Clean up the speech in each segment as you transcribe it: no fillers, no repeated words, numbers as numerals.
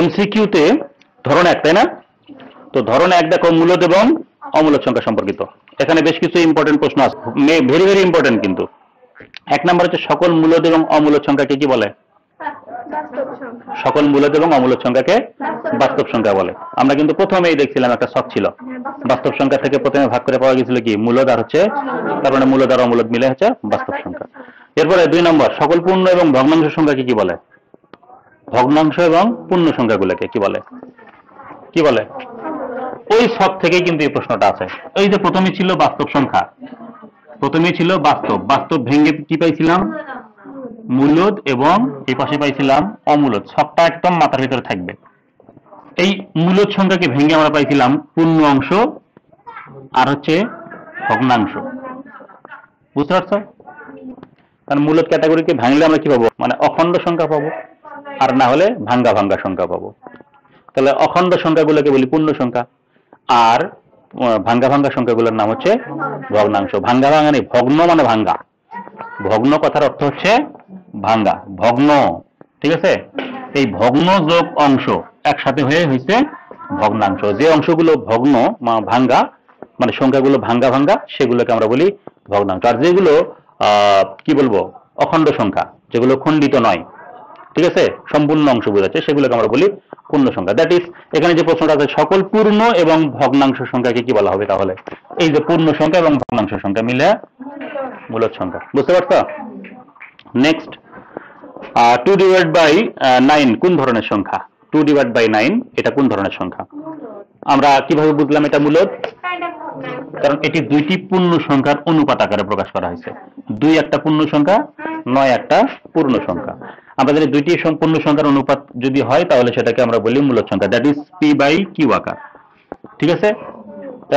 এমসিকিউতে ধরন এক, তাই না? তো ধরন এক দেখো মূলদ এবং অমূলদ সংখ্যা সম্পর্কিত। এখানে বেশ কিছু ইম্পর্টেন্ট প্রশ্ন আছে, ভেরি ভেরি ইম্পর্টেন্ট কিন্তু। এক নাম্বার হচ্ছে সকল মূলদ এবং অমূলদ সংখ্যাকে কি বলে? সকল মূলদ এবং অমূলদ সংখ্যাকে বাস্তব সংখ্যা বলে। আমরা কিন্তু প্রথমেই দেখছিলাম একটা ছক ছিল, বাস্তব সংখ্যা থেকে প্রথমে ভাগ করে পাওয়া গেছিল কি মূলদ আর হচ্ছে, তার মানে মূলদ আর অমূলদ মিলে হচ্ছে বাস্তব সংখ্যা। এরপরে দুই নম্বর সকল পূর্ণ এবং ভগ্নাংশ সংখ্যাকে কি বলে? ভগ্নাংশ এবং পূর্ণ সংখ্যাগুলোকে কি বলে? কি বলে? ওই ছক থেকেই কিন্তু এই প্রশ্নটা আছে। এই যে প্রথমে ছিল বাস্তব সংখ্যা, প্রথমে ছিল বাস্তব, বাস্তব ভেঙে কি পাইছিলাম? মূলদ, এবং এই পাশে পাইছিলাম অমূলদ। ছকটা একদম মাথার ভিতরে থাকবে। এই মূলদ সংখ্যাকে ভেঙে আমরা পাইছিলাম পূর্ণ অংশ আর হচ্ছে ভগ্নাংশ। বুঝতে পারছো? কারণ মূলদ ক্যাটাগরিকে ভাঙলে আমরা কি পাবো? মানে অখণ্ড সংখ্যা পাবো, আর না হলে ভাঙ্গা ভাঙ্গা সংখ্যা পাবো। তাহলে অখণ্ড সংখ্যাগুলোকে বলি পূর্ণ সংখ্যা, আর ভাঙ্গা ভাঙ্গা সংখ্যাগুলোর নাম হচ্ছে ভগ্নাংশ। ভাঙ্গা ভাঙ্গা নেই, ভগ্ন মানে ভাঙ্গা। ভগ্ন কথার অর্থ হচ্ছে ভাঙ্গা, ভগ্ন। ঠিক আছে? এই ভগ্ন যোগ অংশ একসাথে হয়ে হয়েছে ভগ্নাংশ। যে অংশগুলো ভগ্ন ভাঙ্গা, মানে সংখ্যাগুলো ভাঙ্গা ভাঙ্গা, সেগুলোকে আমরা বলি ভগ্নাংশ। আর যেগুলো কি বলবো, অখণ্ড সংখ্যা, যেগুলো খণ্ডিত নয়, ঠিক আছে, সম্পূর্ণ অংশ বোঝাচ্ছে, সেগুলোকে আমরা বলি পূর্ণ সংখ্যা। দ্যাট ইজ, এখানে যে প্রশ্নটা আছে সকল পূর্ণ এবং ভগ্নাংশ সংখ্যাকে কি বলা হবে তাহলে? এই যে পূর্ণ সংখ্যা এবং ভগ্নাংশ সংখ্যা মিলে মূলদ সংখ্যা। বুঝতে পারছো? নেক্সট, 2/9 কোন ধরনের সংখ্যা? 2/9 এটা কোন ধরনের সংখ্যা? আমরা কিভাবে বুঝলাম এটা মূলদ? কারণ এটি দুইটি পূর্ণ সংখ্যার অনুপাত আকারে প্রকাশ করা হয়েছে। 2 একটা পূর্ণ সংখ্যা, 9 একটা পূর্ণ সংখ্যা। আমরা যদি দুইটি পূর্ণ সংখ্যার অনুপাত যদি হয় তাহলে সেটাকে আমরা বলি মূলদ সংখ্যা, দ্যাট ইজ p/q আকার। ঠিক আছে?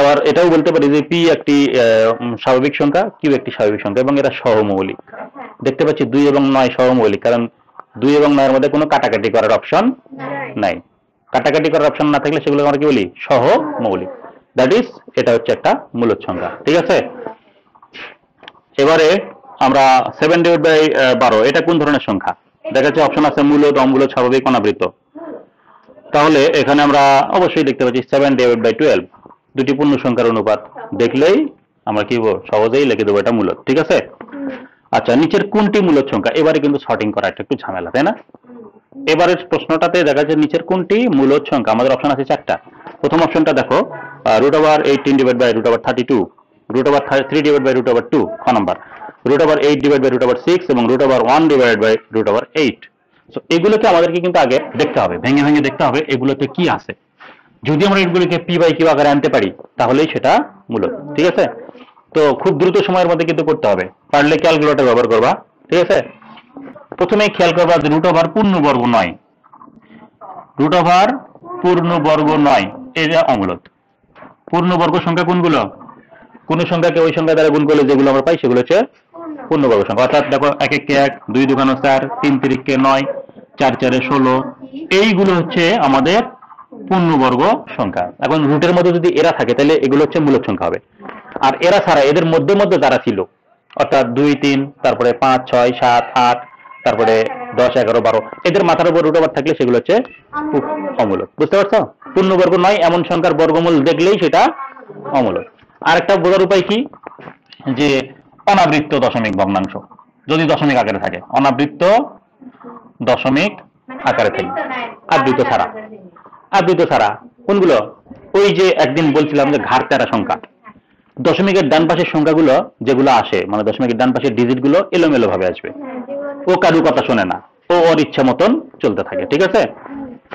আবার এটাও বলতে পারি যে p একটি স্বাভাবিক সংখ্যা, q একটি স্বাভাবিক সংখ্যা, এবং এরা সহমৌলিক। দেখতে পাচ্ছি 2 এবং 9 সহমৌলিক, কারণ 2 এবং 9 এর মধ্যে কোনো কাটাকাটি করার অপশন নাই। কাটাকাটি করার অপশন না থাকলে সেগুলো আমরা কি বলি? সহমৌলিক। দ্যাট ইজ, এটা হচ্ছে একটা মূলদ সংখ্যা। ঠিক আছে? এবারে আমরা 7/12 এটা কোন ধরনের সংখ্যা? দেখা যাচ্ছে অপশন আছে মূলদ, অমূলদ, স্বাভাবিক, অনাবৃত। তাহলে এখানে আমরা অবশ্যই দেখতে পাচ্ছি 7/12 দুটি পূর্ণ সংখ্যার অনুপাত। দেখলেই আমরা কি সহজেই লিখে দেবো এটা মূলদ। ঠিক আছে? আচ্ছা, নিচের কোনটি মূলদ সংখ্যা? এবারে কিন্তু সর্টিং করা একটু ঝামেলা, তাই না? এবারের প্রশ্নটাতে দেখা যাচ্ছে নিচের কোনটি মূলদ সংখ্যা। আমাদের অপশন আছে 4টা। প্রথম অপশনটা দেখো, √18/√32, √3/√2 খ নাম্বার, √8/√6 এবং √1/√8। সো এগুলোকে আমাদেরকে কিন্তু আগে দেখতে হবে, ভেঙে ভেঙে দেখতে হবে এগুলোতে কি আছে। যদি আমরা এগুলোকে p/q আকারে আনতে পারি তাহলেই সেটা মূলদ। ঠিক আছে? তো খুব দ্রুত সময়ের মধ্যে কিন্তু করতে হবে, পারলে ক্যালকুলেটর ব্যবহার করবা। ঠিক আছে? প্রথমে খেয়াল করবা যে √ওভার পূর্ণবর্গ নয়, √ওভার পূর্ণবর্গ নয় এটা অমূলদ। পূর্ণবর্গ সংখ্যা কোনগুলো? কোন সংখ্যাকে ওই সংখ্যা দ্বারা গুণ করলে যেগুলো আমরা পাই সেগুলো হচ্ছে পূর্ণবর্গ সংখ্যা। অর্থাৎ দেখো 1 1 1, 2 2 4, 3 3 9, 4 4 16, এইগুলো হচ্ছে আমাদের পূর্ণবর্গ সংখ্যা। এখন রুটের মধ্যে যদি এরা থাকে তাহলে এগুলো হচ্ছে মূলদ সংখ্যা হবে। আর এরা ছাড়া এদের মধ্যে মধ্যে যারা ছিল, অর্থাৎ 2 3, তারপরে 5 6 7 8, তারপরে 10 11 12, এদের মাথার উপর √ওভার থাকলে সেগুলো হচ্ছে অমূলদ। বুঝতে পারছো? পূর্ণবর্গ নয় এমন সংখ্যার বর্গমূল দেখলেই সেটা অমূলদ। আরেকটা বোঝার উপায় কি, যে অনাবৃত্ত দশমিক ভগ্নাংশ যদি দশমিক আকারে থাকে, অনাবৃত্ত দশমিক আকারে থাকে, আবৃত ছাড়া। আবৃত ছাড়া কোনগুলো? ওই যে একদিন বলছিলাম যে ঘাড়তেরা সংখ্যা, দশমিকের ডান পাশের সংখ্যাগুলো যেগুলো আসে, মানে দশমিকের ডান পাশের ডিজিট গুলো এলোমেলো ভাবে আসবে, ও কারু কথা শোনে না, ও ওর ইচ্ছা মতন চলতে থাকে। ঠিক আছে?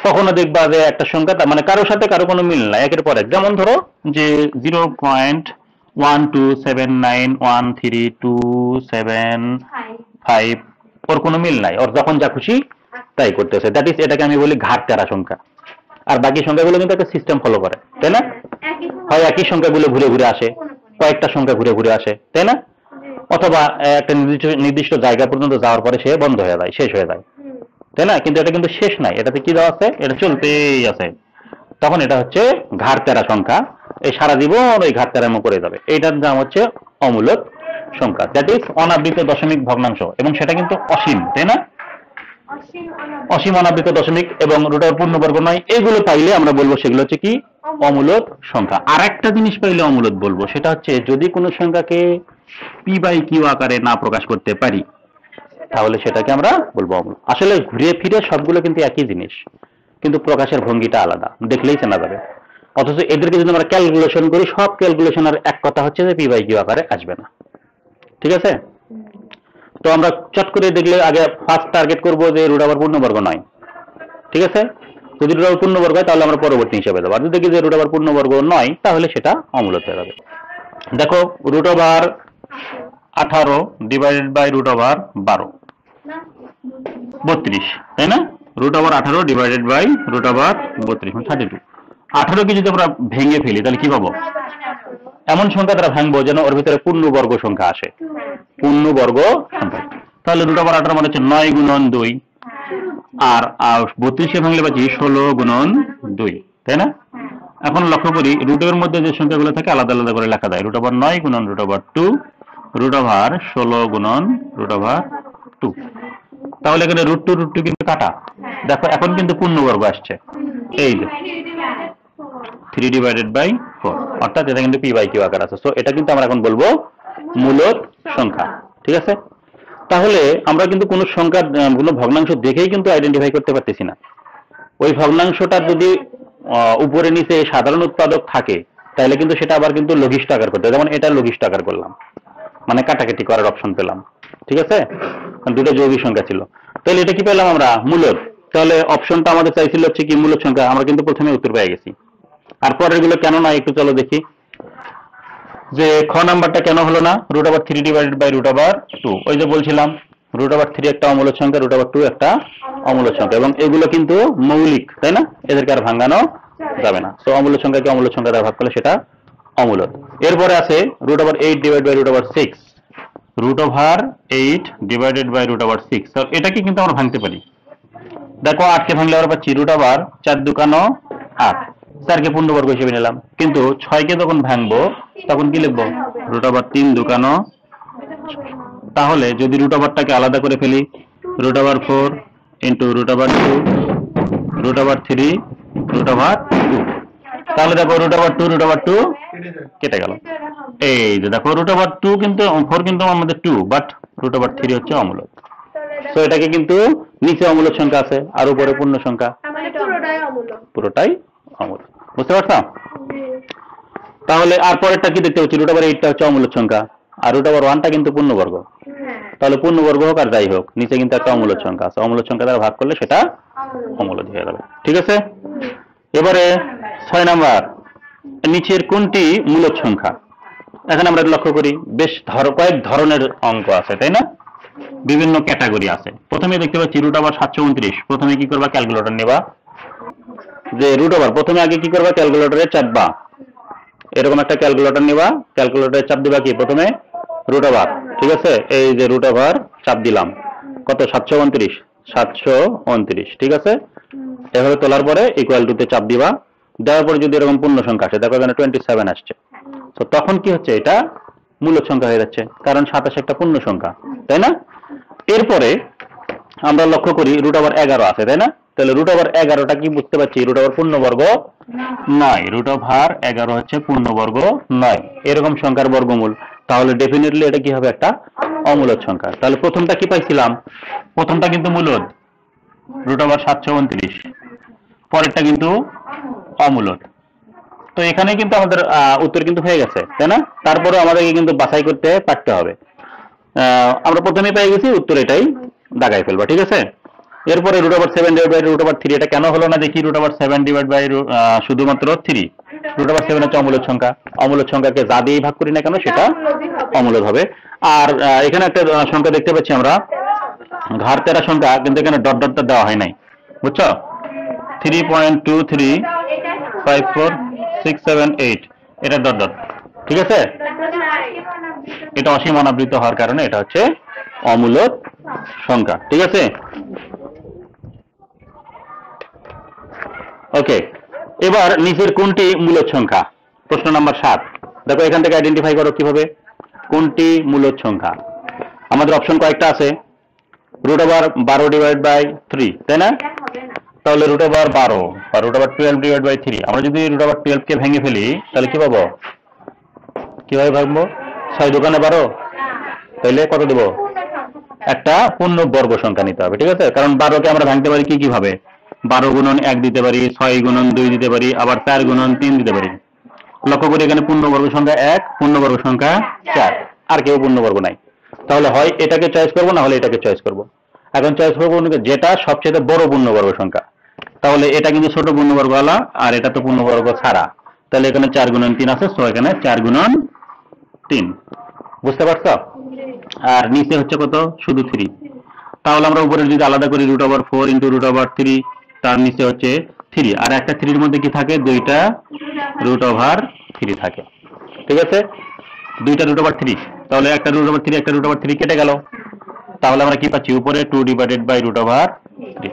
কখনো দেখবা যে একটা সংখ্যা মানে কারোর সাথে কারো কোনো মিল নাই, একের পর এক। যেমন ধরো যে 0.12791327 ওর কোনো মিল নাই, ওর যখন যা খুশি তাই করতেছে। দ্যাট ইজ, এটাকে আমি বলি ঘাড়তেরা সংখ্যা। আর বাকি সংখ্যাগুলো কিন্তু একটা সিস্টেম ফলো করে, তাই না? হয় একই সংখ্যাগুলো ঘুরে ঘুরে আসে, কয়েকটা সংখ্যা ঘুরে ঘুরে আসে, তাই না? অথবা একটা নির্দিষ্ট জায়গা পর্যন্ত যাওয়ার পরে সে বন্ধ হয়ে যায়, শেষ হয়ে যায়, তাই না? কিন্তু এটা কিন্তু শেষ নাই, এটাতে কি দেওয়া আছে? এটা চলতেই আছে। তখন এটা হচ্ছে ঘাড়তেরা সংখ্যা, এই সারা জীবন ওই ঘাড়তেরামো করে যাবে। এইটার নাম হচ্ছে অমূলদ সংখ্যা, দ্যাট ইজ অনাবৃত দশমিক ভগ্নাংশ, এবং সেটা কিন্তু অসীম, তাই না? অসীম অনাবৃত দশমিক এবং রুট পূর্ণবর্গ নয়, এগুলো পাইলে আমরা বলবো সেগুলো হচ্ছে কি অমূলদ সংখ্যা। আর একটা জিনিস পাইলে অমূলদ বলবো, সেটা হচ্ছে যদি কোনো সংখ্যাকে পি বাই কিউ আকারে না প্রকাশ করতে পারি তাহলে সেটাকে আমরা বলবো অমূলদ। আসলে ঘুরে ফিরে সবগুলো কিন্তু একই জিনিস, কিন্তু প্রকাশের ভঙ্গিটা আলাদা, দেখলেই চেনা যাবে। অথচ এদেরকে যদি আমরা ক্যালকুলেশন করি, সব ক্যালকুলেশনের এক কথা হচ্ছে যে পি বাই কিউ আকারে আসবে না। ঠিক আছে, তো আমরা চট করে দেখলে আগে ফার্স্ট টার্গেট করবো যে রুট ওভার পূর্ণবর্গ নয়। ঠিক আছে, যদি রুট ওভার পূর্ণবর্গ হয় তাহলে আমরা পরবর্তী হিসাবে দেবো, আর যদি দেখি যে রুট ওভার পূর্ণবর্গ নয় তাহলে সেটা অমূলদ হয়ে যাবে। দেখো root over 18 divided by root over 12 32, তাই না? Root over 18 divided by root over 32 32। 18কে যদি আমরা ভেঙে ফেলি তাহলে কি পাবো? এমন সংখ্যা দ্বারা ভাঙবো যেন ওর ভিতরে পূর্ণবর্গ সংখ্যা আসে, পূর্ণবর্গ সংখ্যা। তাহলে রুট ওভার 18 মানে হচ্ছে 9 গুণন 2, আর 32 ভাঙলে পাচ্ছি 16 গুণন 2, তাই না? এখন লক্ষ্য করি রুটের মধ্যে যে সংখ্যাগুলো থাকে আলাদা আলাদা করে লেখা যায়। রুট ওভার 9 গুণন রুট ওভার 2, রুট ওভার 16 গুণন রুট ওভার 2। তাহলে এখানে রুট টু কিন্তু কাটা। দেখো এখন কিন্তু পূর্ণবর্গ আসছে, এই যে 3 ডিভাইডেড বাই 4, অর্থাৎ এটা কিন্তু পি বাই কিউ আকার আছে। সো এটা কিন্তু আমরা এখন বলবো মূলদ সংখ্যা। ঠিক আছে, তাহলে আমরা কিন্তু কোনো সংখ্যা কোনো ভগ্নাংশ দেখেই কিন্তু আইডেন্টিফাই করতে পারতেছি না। ওই ভগ্নাংশটা যদি উপরে নিচে সাধারণ উৎপাদক থাকে তাহলে কিন্তু সেটা আবার কিন্তু লঘিষ্ঠ আকার করতে হয়। যেমন এটা লঘিষ্ঠ আকার করলাম, মানে কাটাকাটি করার অপশন পেলাম। ঠিক আছে, দুটো যৌগিক সংখ্যা ছিল, তাহলে এটা কি পেলাম আমরা? মূলদ। তাহলে অপশনটা আমাদের চাইছিল হচ্ছে কি মূলদ সংখ্যা, আমরা কিন্তু প্রথমে উত্তর পেয়ে গেছি। আর পরের গুলো কেন না একটু চলো দেখি, যে খ নাম্বারটা কেন হলো না? Root over 3 divided by root over 2, ওই যে বলছিলাম রুট ওভার 3 একটা অমূলদ সংখ্যা, রুট ওভার 2 একটা অমূলদ সংখ্যা, এবং এগুলো কিন্তু মৌলিক, তাই না? এদেরকে আর ভাঙানো যাবে না। তো অমূলদ সংখ্যাকে অমূলদ সংখ্যা দ্বারা ভাগ করলে সেটা অমূলদ। এরপরে আছে root over 8 divide by root over 6, root over 8 divided by root over 6। তো এটাকে কিন্তু আমরা ভাঙতে পারি। দেখো 8কে ভাঙলে আমরা পাচ্ছি রুট ওভার 4 দুকানো 8, 4কে পূর্ণবর্গ হিসেবে নিলাম। কিন্তু 6কে যখন ভাঙবো তখন কি লিখবো? রুট ওভার 3 দুকানো। তাহলে যদি রুট ওভারটাকে আলাদা করে ফেলি, root over 4 into root over 2 root over 3 root over 2, তাহলে দেখো রুট ওভার 2 কেটে গেল। এই যে দেখো রুট ওভার 2 কিন্তু 4 কিন্তু আমাদের 2, বাট রুট ওভার 3 হচ্ছে অমূলদ। তো এটাকে কিন্তু নিচে অমূলদ সংখ্যা আছে আর উপরে পূর্ণ সংখ্যা, পুরোটাই অমূলদ। বুঝতে পারছো? তাহলে আর পরেরটা কি দেখতে পাচ্ছি? রুট ওভার 8টা হচ্ছে অমূলদ সংখ্যা, আর রুট ওভার 1টা কিন্তু পূর্ণবর্গ। তাহলে পূর্ণবর্গ হোক আর যাই হোক, নিচে কিন্তু একটা অমূলদ সংখ্যা আছে, অমূলদ সংখ্যা দ্বারা ভাগ করলে সেটা অমূলদ হয়ে যাবে। ঠিক আছে, এবারে 6 নাম্বার, নিচের কোনটি মূলদ সংখ্যা? এখানে আমরা লক্ষ্য করি বেশ কয়েক ধরনের অঙ্ক আছে, তাই না? বিভিন্ন ক্যাটাগরি আছে। প্রথমে দেখতে পাচ্ছি রুট ওভার 729। প্রথমে কি করবা? ক্যালকুলেটর নেবা, যে রুট ওভার প্রথমে আগে কি করবা? ক্যালকুলেটরে চাপবা, এরকম একটা ক্যালকুলেটর নেবা, ক্যালকুলেটরে চাপ দিবা কি? প্রথমে রুট ওভার। ঠিক আছে, এই যে রুট ওভার চাপ দিলাম, কত? 729। ঠিক আছে, এভাবে তোলার পরে ইকুয়াল টু তে চাপ দিবা, দেওয়ার পরে যদি এরকম পূর্ণ সংখ্যা আসে, দেখো এখানে 27 আসছে, তো তখন কি হচ্ছে? এটা মূলদ সংখ্যা হয়ে যাচ্ছে, কারণ 27 একটা পূর্ণ সংখ্যা, তাই না? এরপরে আমরা লক্ষ্য করি রুট ওভার 11 আছে, তাই না? তাহলে রুট ওভার 11টা কি বুঝতে পারছি? রুট ওভার পূর্ণবর্গ নয়, রুট ওভার 11 হচ্ছে পূর্ণবর্গ নয়, এরকম সংখ্যার বর্গমূল। তাহলে ডেফিনেটলি এটা কি হবে? একটা অমূলদ সংখ্যা। তাহলে প্রথমটা কি পাইছিলাম? প্রথমটা কিন্তু মূলদ, রুট ওভার 729, পরেরটা কিন্তু অমূলদ। তো এখানে কিন্তু আমাদের উত্তর কিন্তু হয়ে গেছে, তাই না? তারপরে আমাদেরকে কিন্তু বাছাই করতে পারতে হবে। আমরা প্রথমে পেয়ে গেছি, উত্তর এটাই দাগাই ফেলবো। ঠিক আছে, এরপরে root over 7 divide by root over 3, এটা কেন হলো না দেখি? রুট ওভার 7 ডিভাইড বাই শুধুমাত্র 3, রুট ওভার 7 হচ্ছে অমূলদ সংখ্যা, অমূলদ সংখ্যাকে যা দিয়েই ভাগ করি না কেন সেটা অমূলদ হবে। আর এখানে একটা সংখ্যা দেখতে পাচ্ছি আমরা, ঘাড় তেরা সংখ্যা, কিন্তু এখানে ডট ডটটা দেওয়া হয় নাই, বুঝছো? 3.235467 এটা ডট ডট। ঠিক আছে, এটা অসীম অনাবৃত হওয়ার কারণে এটা হচ্ছে অমূলদ সংখ্যা। ঠিক আছে, ওকে। এবার নিচের কোনটি মূলদ সংখ্যা? প্রশ্ন নাম্বার 7। দেখো এখান থেকে আইডেন্টিফাই করো কিভাবে কোনটি মূলদ সংখ্যা। আমাদের অপশন কয়েকটা আছে, রুট ওভার 12 ডিভাইড বাই 3, তাই না? তাহলে রুট ওভার 12 বা রুট ওভার 12 ডিভাইড বাই 3। আমরা যদি রুট ওভার 12 কে ভেঙে ফেলি তাহলে কি পাবো? কিভাবে ভাঙবো? 6 দোকানে 12, তাহলে কত দেব? একটা পূর্ণ বর্গ সংখ্যা নিতে হবে, ঠিক আছে? কারণ 12 কে আমরা ভাঙতে পারি কি কিভাবে? 12 গুণন 1 দিতে পারি, 6 গুণন 2 দিতে পারি, আবার 4 গুণন 3 দিতে পারি। লক্ষ্য করি এখানে পূর্ণবর্গ সংখ্যা 1, পূর্ণবর্গ সংখ্যা 4, আর কেউ পূর্ণবর্গ নাই। তাহলে হয় এটাকে চয়েস করব, না হলে এটাকে চয়েস করব। এখন চয়েস করব যেটা সবচেয়ে বড় পূর্ণবর্গ সংখ্যা। তাহলে এটা কিন্তু ছোট পূর্ণবর্গ আলা, আর এটা তো পূর্ণবর্গ ছাড়া। তাহলে এখানে 4 গুণন 3 আছে, সো এখানে 4 গুণন 3। বুঝতে পারছো? আর নিচে হচ্ছে কত? শুধু 3। তাহলে আমরা উপরে যদি আলাদা করি root over 4 into root over 3, তার নিচে হচ্ছে 3, আর একটা 3 এর মধ্যে কি থাকে? দুইটা রুট ওভার 3 থাকে, ঠিক আছে? দুইটা রুট ওভার 3, তাহলে একটা রুট ওভার 3 একটা রুট ওভার 3 কেটে গেল। তাহলে আমরা কি পাচ্ছি? উপরে 2 ডিভাইডেড বাই রুট ওভার 3।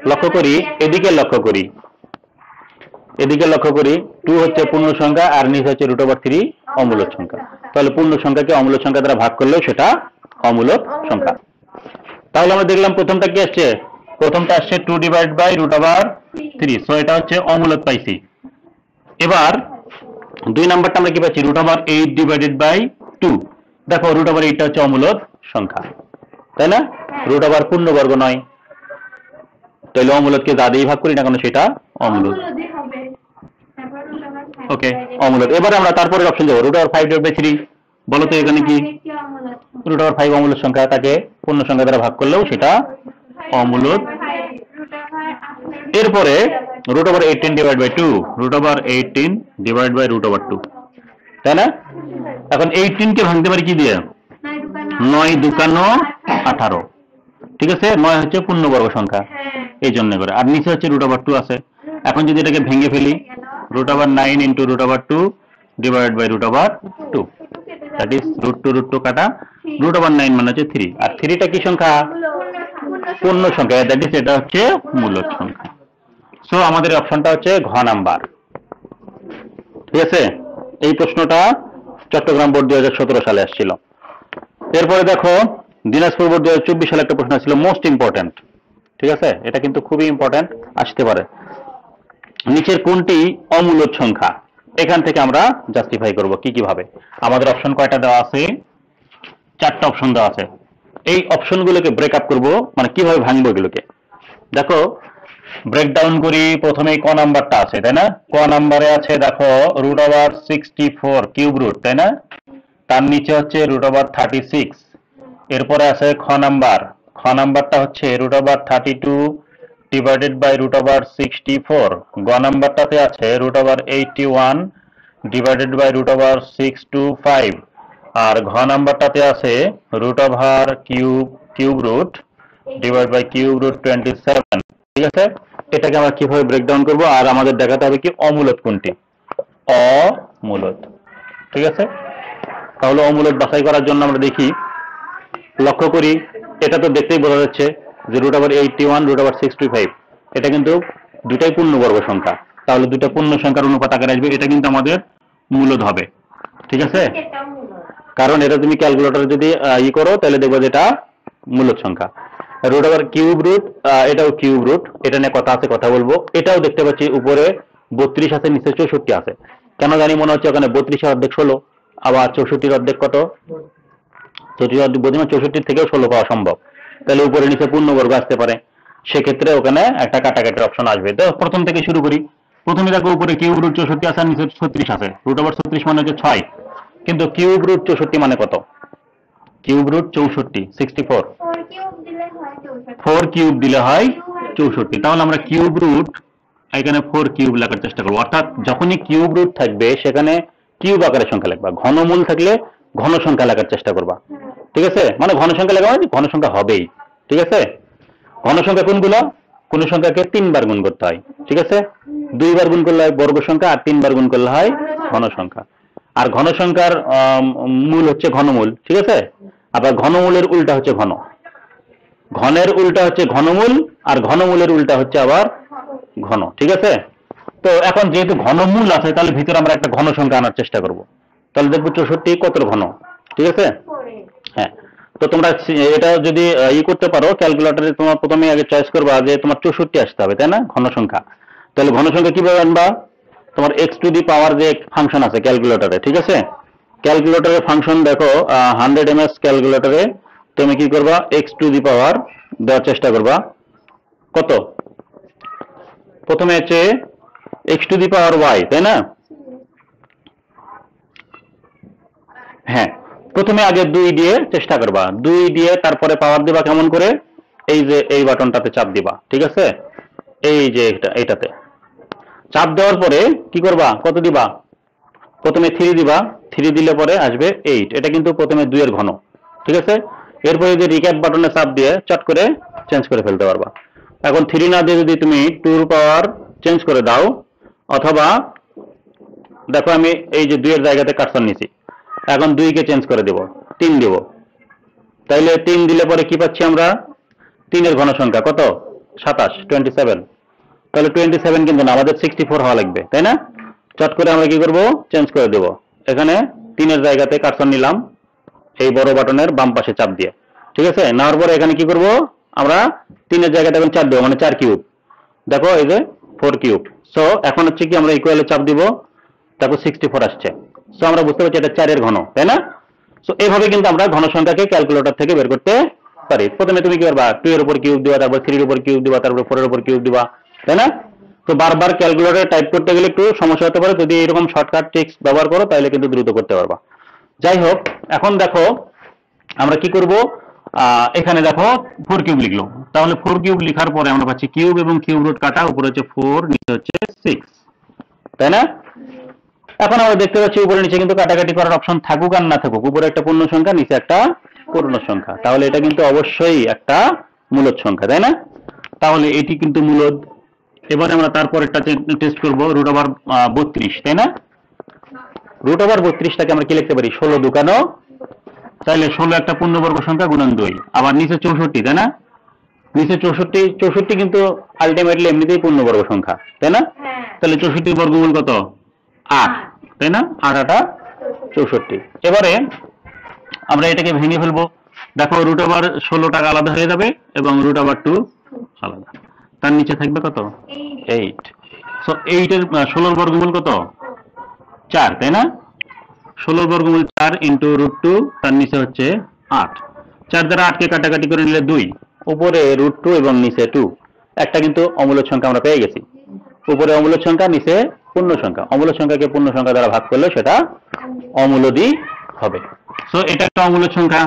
লক্ষ্য করি এদিকে, লক্ষ্য করি এদিকে, লক্ষ্য করি 2 হচ্ছে পূর্ণ সংখ্যা আর নিচে হচ্ছে রুট ওভার 3 অমূলক সংখ্যা। তাহলে পূর্ণ সংখ্যাকে অমূলক সংখ্যা দ্বারা ভাগ করলেও সেটা অমূলক সংখ্যা। তাহলে আমরা দেখলাম প্রথমটা কি আসছে? প্রথমটা আসছে 2 divide by root over 3, so এটা হচ্ছে অমূলক পাইছি। এবার 2 নাম্বারটা আমরা কি পাচ্ছি? Root over 8 divided by 2। দেখো রুট ওভার 8টা হচ্ছে অমূলক সংখ্যা, তাই না? রুট ওভার পূর্ণবর্গ নয়, তাহলে অমূলককে যা দিয়ে ভাগ করি না কেন সেটা অমূলক। ওকে, অমূলক। এবারে আমরা তারপরে অপশন দেবো রুট ওভার 5 ডিভাইড বাই 3। বলো তো এখানে কি? রুট ওভার 5 অমূলক সংখ্যা, তাকে পূর্ণ সংখ্যা দ্বারা ভাগ করলেও সেটা অমূলক। এরপরে root over 18 divide by 2, root over 18 divide by root over 2, তাই না? এখন 18 কে ভাঙতে পারি কি দিয়ে? 9 দুকানো 18, ঠিক আছে? 9 হচ্ছে পূর্ণবর্গ সংখ্যা, এই জন্য করে। আর নিচে হচ্ছে রুট ওভার 2 আছে। এখন যদি এটাকে ভেঙে ফেলি, root over 9 into root over 2 divide by root over 2, that is root 2 কাটা, রুট ওভার 9 মানে হচ্ছে 3, আর 3টা কি সংখ্যা? পূর্ণ সংখ্যা, দ্যাট ইজ এটা হচ্ছে মূলক সংখ্যা। সো আমাদের অপশনটা হচ্ছে ঘ নাম্বার, ঠিক আছে? এই প্রশ্নটা চট্টগ্রাম বোর্ড 2017 সালে আসছিল। এরপরে দেখো দিনাজপুর বোর্ড 2024 সালে একটা প্রশ্ন ছিল, মোস্ট ইম্পর্টেন্ট, ঠিক আছে? এটা কিন্তু খুবই ইম্পর্টেন্ট, আসতে পারে। নিচের কোনটি অমূলক সংখ্যা? এখান থেকে আমরা জাস্টিফাই করব কি কিভাবে। আমাদের অপশন কয়টা দেওয়া আছে? 4টা অপশন দেওয়া আছে। এই অপশনগুলোকে ব্রেকআপ করব, মানে কিভাবে ভাঙবো এগুলোকে। দেখো ব্রেকডাউন করি। প্রথমে ক নাম্বারটা আছে, তাই না? ক নাম্বারে আছে দেখো রুট ওভার 64 কিউব রুট, তাই না? তার নিচে হচ্ছে রুট ওভার 36। এরপরে আছে খ নাম্বার। খ নাম্বারটা হচ্ছে root over 32 divided by root over 64। গ নাম্বারটাতে আছে root over 81 divided by root over 625। আর ঘ নাম্বারটাতে আছে root over cube root divide by cube root 27, ঠিক আছে? এটাকে আমরা কিভাবে ব্রেকডাউন করব, আর আমাদের দেখাতে হবে কি অমূলক কোনটি? অমূলক, ঠিক আছে? তাহলে অমূলক বাছাই করার জন্য আমরা দেখি, লক্ষ্য করি, এটা তো দেখতেই বোঝা যাচ্ছে যে রুট ওভার 81 রুট ওভার 625, এটা কিন্তু দুটাই পূর্ণবর্গ সংখ্যা। তাহলে দুটা পূর্ণ সংখ্যার অনুপাত আকারে আসবে, এটা কিন্তু আমাদের মূলদ হবে, ঠিক আছে? কারণ এটা তুমি ক্যালকুলেটরে যদি করো তাহলে দেখবো যে এটা মূলদ সংখ্যা। রুট ওভার কিউব রুট, এটাও কিউব রুট, এটা নিয়ে কথা আছে, কথা বলবো। এটাও দেখতে পাচ্ছি উপরে 32 আছে, নিচে 64 আছে। কেন জানি মনে হচ্ছে ওখানে 32 অর্ধেক 16, আবার 64 অর্ধেক কত? 64 থেকেও 16 পাওয়া সম্ভব। তাহলে উপরে নিচে পূর্ণবর্গ আসতে পারে, সেক্ষেত্রে ওখানে একটা কাটাকাটির অপশন আসবে। তো প্রথম থেকে শুরু করি। প্রথমে দেখো উপরে কিউব রুট 64 আছে, নিচে 36 আছে। রুট ওভার 36 মানে হচ্ছে 6, কিন্তু কিউব রুট 64 মানে কত? কিউব রুট 64 64, 4 কিউব দিলে হয় 64। তাহলে আমরা কিউব রুট এখানে 4 কিউব লেখার চেষ্টা করবো। অর্থাৎ যখনই কিউব রুট থাকবে সেখানে কিউব আকারের সংখ্যা লিখবা, ঘনমূল থাকলে ঘন সংখ্যা লেখার চেষ্টা করবা, ঠিক আছে? মানে ঘন সংখ্যা লেখা মানে ঘন সংখ্যা হবেই, ঠিক আছে? ঘন সংখ্যা কোনগুলো? কোন সংখ্যাকে 3 বার গুণ করতে হয়, ঠিক আছে? 2 বার গুণ করলে হয় বর্গ সংখ্যা, আর 3 বার গুণ করলে হয় ঘন সংখ্যা। আর ঘন সংখ্যার মূল হচ্ছে ঘনমূল, ঠিক আছে? আবার ঘনমূলের উল্টা হচ্ছে ঘন, ঘনের উল্টা হচ্ছে ঘনমূল, আর ঘনমূলের উল্টা হচ্ছে আবার ঘন, ঠিক আছে? তো এখন যেহেতু ঘনমূল আছে, তাহলে ভিতরে আমরা একটা ঘন সংখ্যা আনার চেষ্টা করব। তাহলে দেখবো 64 কত ঘন, ঠিক আছে? হ্যাঁ, তো তোমরা এটা যদি করতে পারো ক্যালকুলেটরে, তোমার প্রথমে আগে চয়েস করবা যে তোমার 64 আসতে হবে, তাই না, ঘন সংখ্যা। তাহলে ঘন সংখ্যা কিভাবে আনবা? তোমার এক্স টু দি পাওয়ার যে ফাংশন আছে ক্যালকুলেটরে, ঠিক আছে, ক্যালকুলেটরের ফাংশন দেখো 100 ms ক্যালকুলেটরে তুমি কি করবা, এক্স টু দি পাওয়ার দেওয়ার চেষ্টা করবা। কত? প্রথমে হচ্ছে x to the power y, তাই না? হ্যাঁ, প্রথমে আগে 2 দিয়ে চেষ্টা করবা, 2 দিয়ে তারপরে পাওয়ার দিবা কেমন করে, এই যে এই বাটনটাতে চাপ দিবা, ঠিক আছে, এই যে এটাতে চাপ দেওয়ার পরে কি করবা, কত দিবা, প্রথমে 3 দিবা, 3 দিলে পরে আসবে 8, এটা কিন্তু প্রথমে 2 এর ঘন, ঠিক আছে। এরপরে যে রিক্যাপ বাটনে চাপ দিয়ে চট করে চেঞ্জ করে ফেলতে পারবা। এখন 3 না দিয়ে যদি তুমি 2 এর পাওয়ার চেঞ্জ করে দাও, অথবা দেখো আমি এই যে 2 এর জায়গাতে কার্সর নিছি, এখন 2 কে চেঞ্জ করে দেব, 3 দেব, তাইলে 3 দিলে পরে কি পাচ্ছি আমরা, 3 এর ঘন সংখ্যা কত, 27, 27। তাহলে 27 কিন্তু না, আমাদের 64 হওয়া লাগবে, তাই না। চট করে আমরা কি করব, চেঞ্জ করে দেব, এখানে 3 এর জায়গাতে কার্সর নিলাম এই বড় বাটনের বাম পাশে চাপ দিয়ে, ঠিক আছে। নেওয়ার পরে এখানে কি করব, আমরা 3 এর জায়গাতে এখন 4 দেব, মানে 4 কিউব, দেখো এই যে 4 কিউব। সো এখন হচ্ছে কি আমরা ইকুয়ালে চাপ দিব, দেখো 64 আসছে। সো আমরা বুঝতে পারছি এটা 4 এর ঘন, তাই না। সো এইভাবে কিন্তু আমরা ঘন সংখ্যাকে ক্যালকুলেটর থেকে বের করতে পারি। প্রথমে তুমি কি করবা, 2 এর উপর কিউব দিবা, তারপর 3 এর উপর কিউব দিবা, তারপর 4 এর উপর কিউব দিবা, তাই না। তো বারবার ক্যালকুলেটরে টাইপ করতে গেলে একটু সমস্যা হতে পারে, যদি এরকম শর্টকাট ট্রিক্স ব্যবহার করো তাহলে কিন্তু দ্রুত করতে পারবা। যাই হোক, এখন দেখো আমরা কি করব, এখানে দেখো 4 কিউব লিখলো, তাহলে 4 কিউব লেখার পরে আমরা পাচ্ছি কিউব এবং কিউব রুট কাটা, উপরে হচ্ছে 4, নিচে হচ্ছে 6, তাই না। এখন আমরা দেখতে পাচ্ছি উপরে নিচে কিন্তু কাটাকাটি করার অপশন থাকুক আর না থাকুক, উপরে একটা পূর্ণ সংখ্যা, নিচে একটা পূর্ণ সংখ্যা, তাহলে এটা কিন্তু অবশ্যই একটা মূলদ সংখ্যা, তাই না। তাহলে এটি কিন্তু মূলদ। এবারে আমরা তারপর একটা টেস্ট করব, রুট ওভার 32, তাই না। রুট ওভার 32টাকে আমরা কি লিখতে পারি, 16 দুকানো, তাহলে 16 একটা পূর্ণবর্গ সংখ্যা গুণন 2, আবার নিচে 64, তাই না। নিচে 64 কিন্তু আলটিমেটলি এমনিতেই পূর্ণবর্গ সংখ্যা, তাই না। তাহলে 64 বর্গমূল কত, 8, তাই না, 8 8 64। এবারে আমরা এটাকে ভেঙে ফেলবো, দেখো রুট ওভার 16টাকে আলাদা হয়ে যাবে এবং রুট ওভার 2 আলাদা, তার নিচে থাকবে কত, 8। সো 8 এর 16 বর্গমূল কত, 4, তাই না। 16 বর্গমূল 4 ইন্টু রুট 2, তার নিচে হচ্ছে 8, 4 দ্বারা 8কে কাটাকাটি করে নিলে 2, উপরে রুট 2 এবং নিচে 2, একটা কিন্তু অমূলদ সংখ্যা আমরা পেয়ে গেছি, উপরে অমূলদ সংখ্যা, নিচে পূর্ণ সংখ্যা। অমূলদ সংখ্যাকে পূর্ণ সংখ্যা দ্বারা ভাগ করলে সেটা অমূলদই হবে। সো এটা একটা অমূলদ সংখ্যা,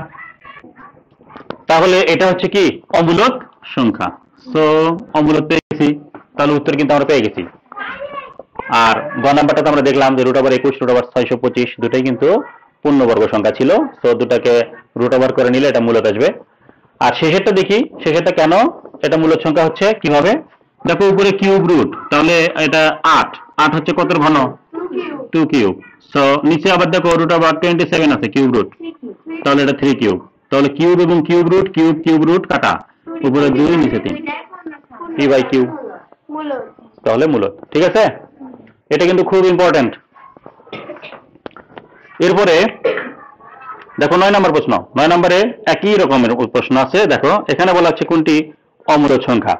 তাহলে এটা হচ্ছে কি অমূলদ সংখ্যা। সো অমূলদ পেয়ে গেছি, তাহলে উত্তর কিন্তু আমরা পেয়ে গেছি। আর গ নাম্বারটা তো আমরা দেখলাম যে রুট ওভার 21, রুট ওভার 625 দুটাই কিন্তু পূর্ণবর্গ সংখ্যা ছিল, তো দুটাকে রুট ওভার করে নিলে এটা মূলদ আসবে। আর শেষেরটা দেখি, শেষেরটা কেন এটা মূলদ সংখ্যা হচ্ছে, কিভাবে দেখো, উপরে কিউব রুট, তাহলে এটা 8, 8 হচ্ছে কত ঘন, 2 কিউব। সো নিচে আবার দেখো রুট ওভার 27 আছে কিউব রুট, তাহলে এটা 3 কিউব, তাহলে কিউব এবং cube root, cube cube root কাটা, উপরে 2 নিচে 3, পি বাই কিউ, তাহলে মূলদ, ঠিক আছে। এটা কিন্তু খুব ইম্পর্টেন্ট। এরপরে দেখো 9 নম্বর প্রশ্ন, 9 নম্বরে একই রকমের প্রশ্ন আছে। দেখো এখানে বলা হচ্ছে কোনটি অমূলদ সংখ্যা,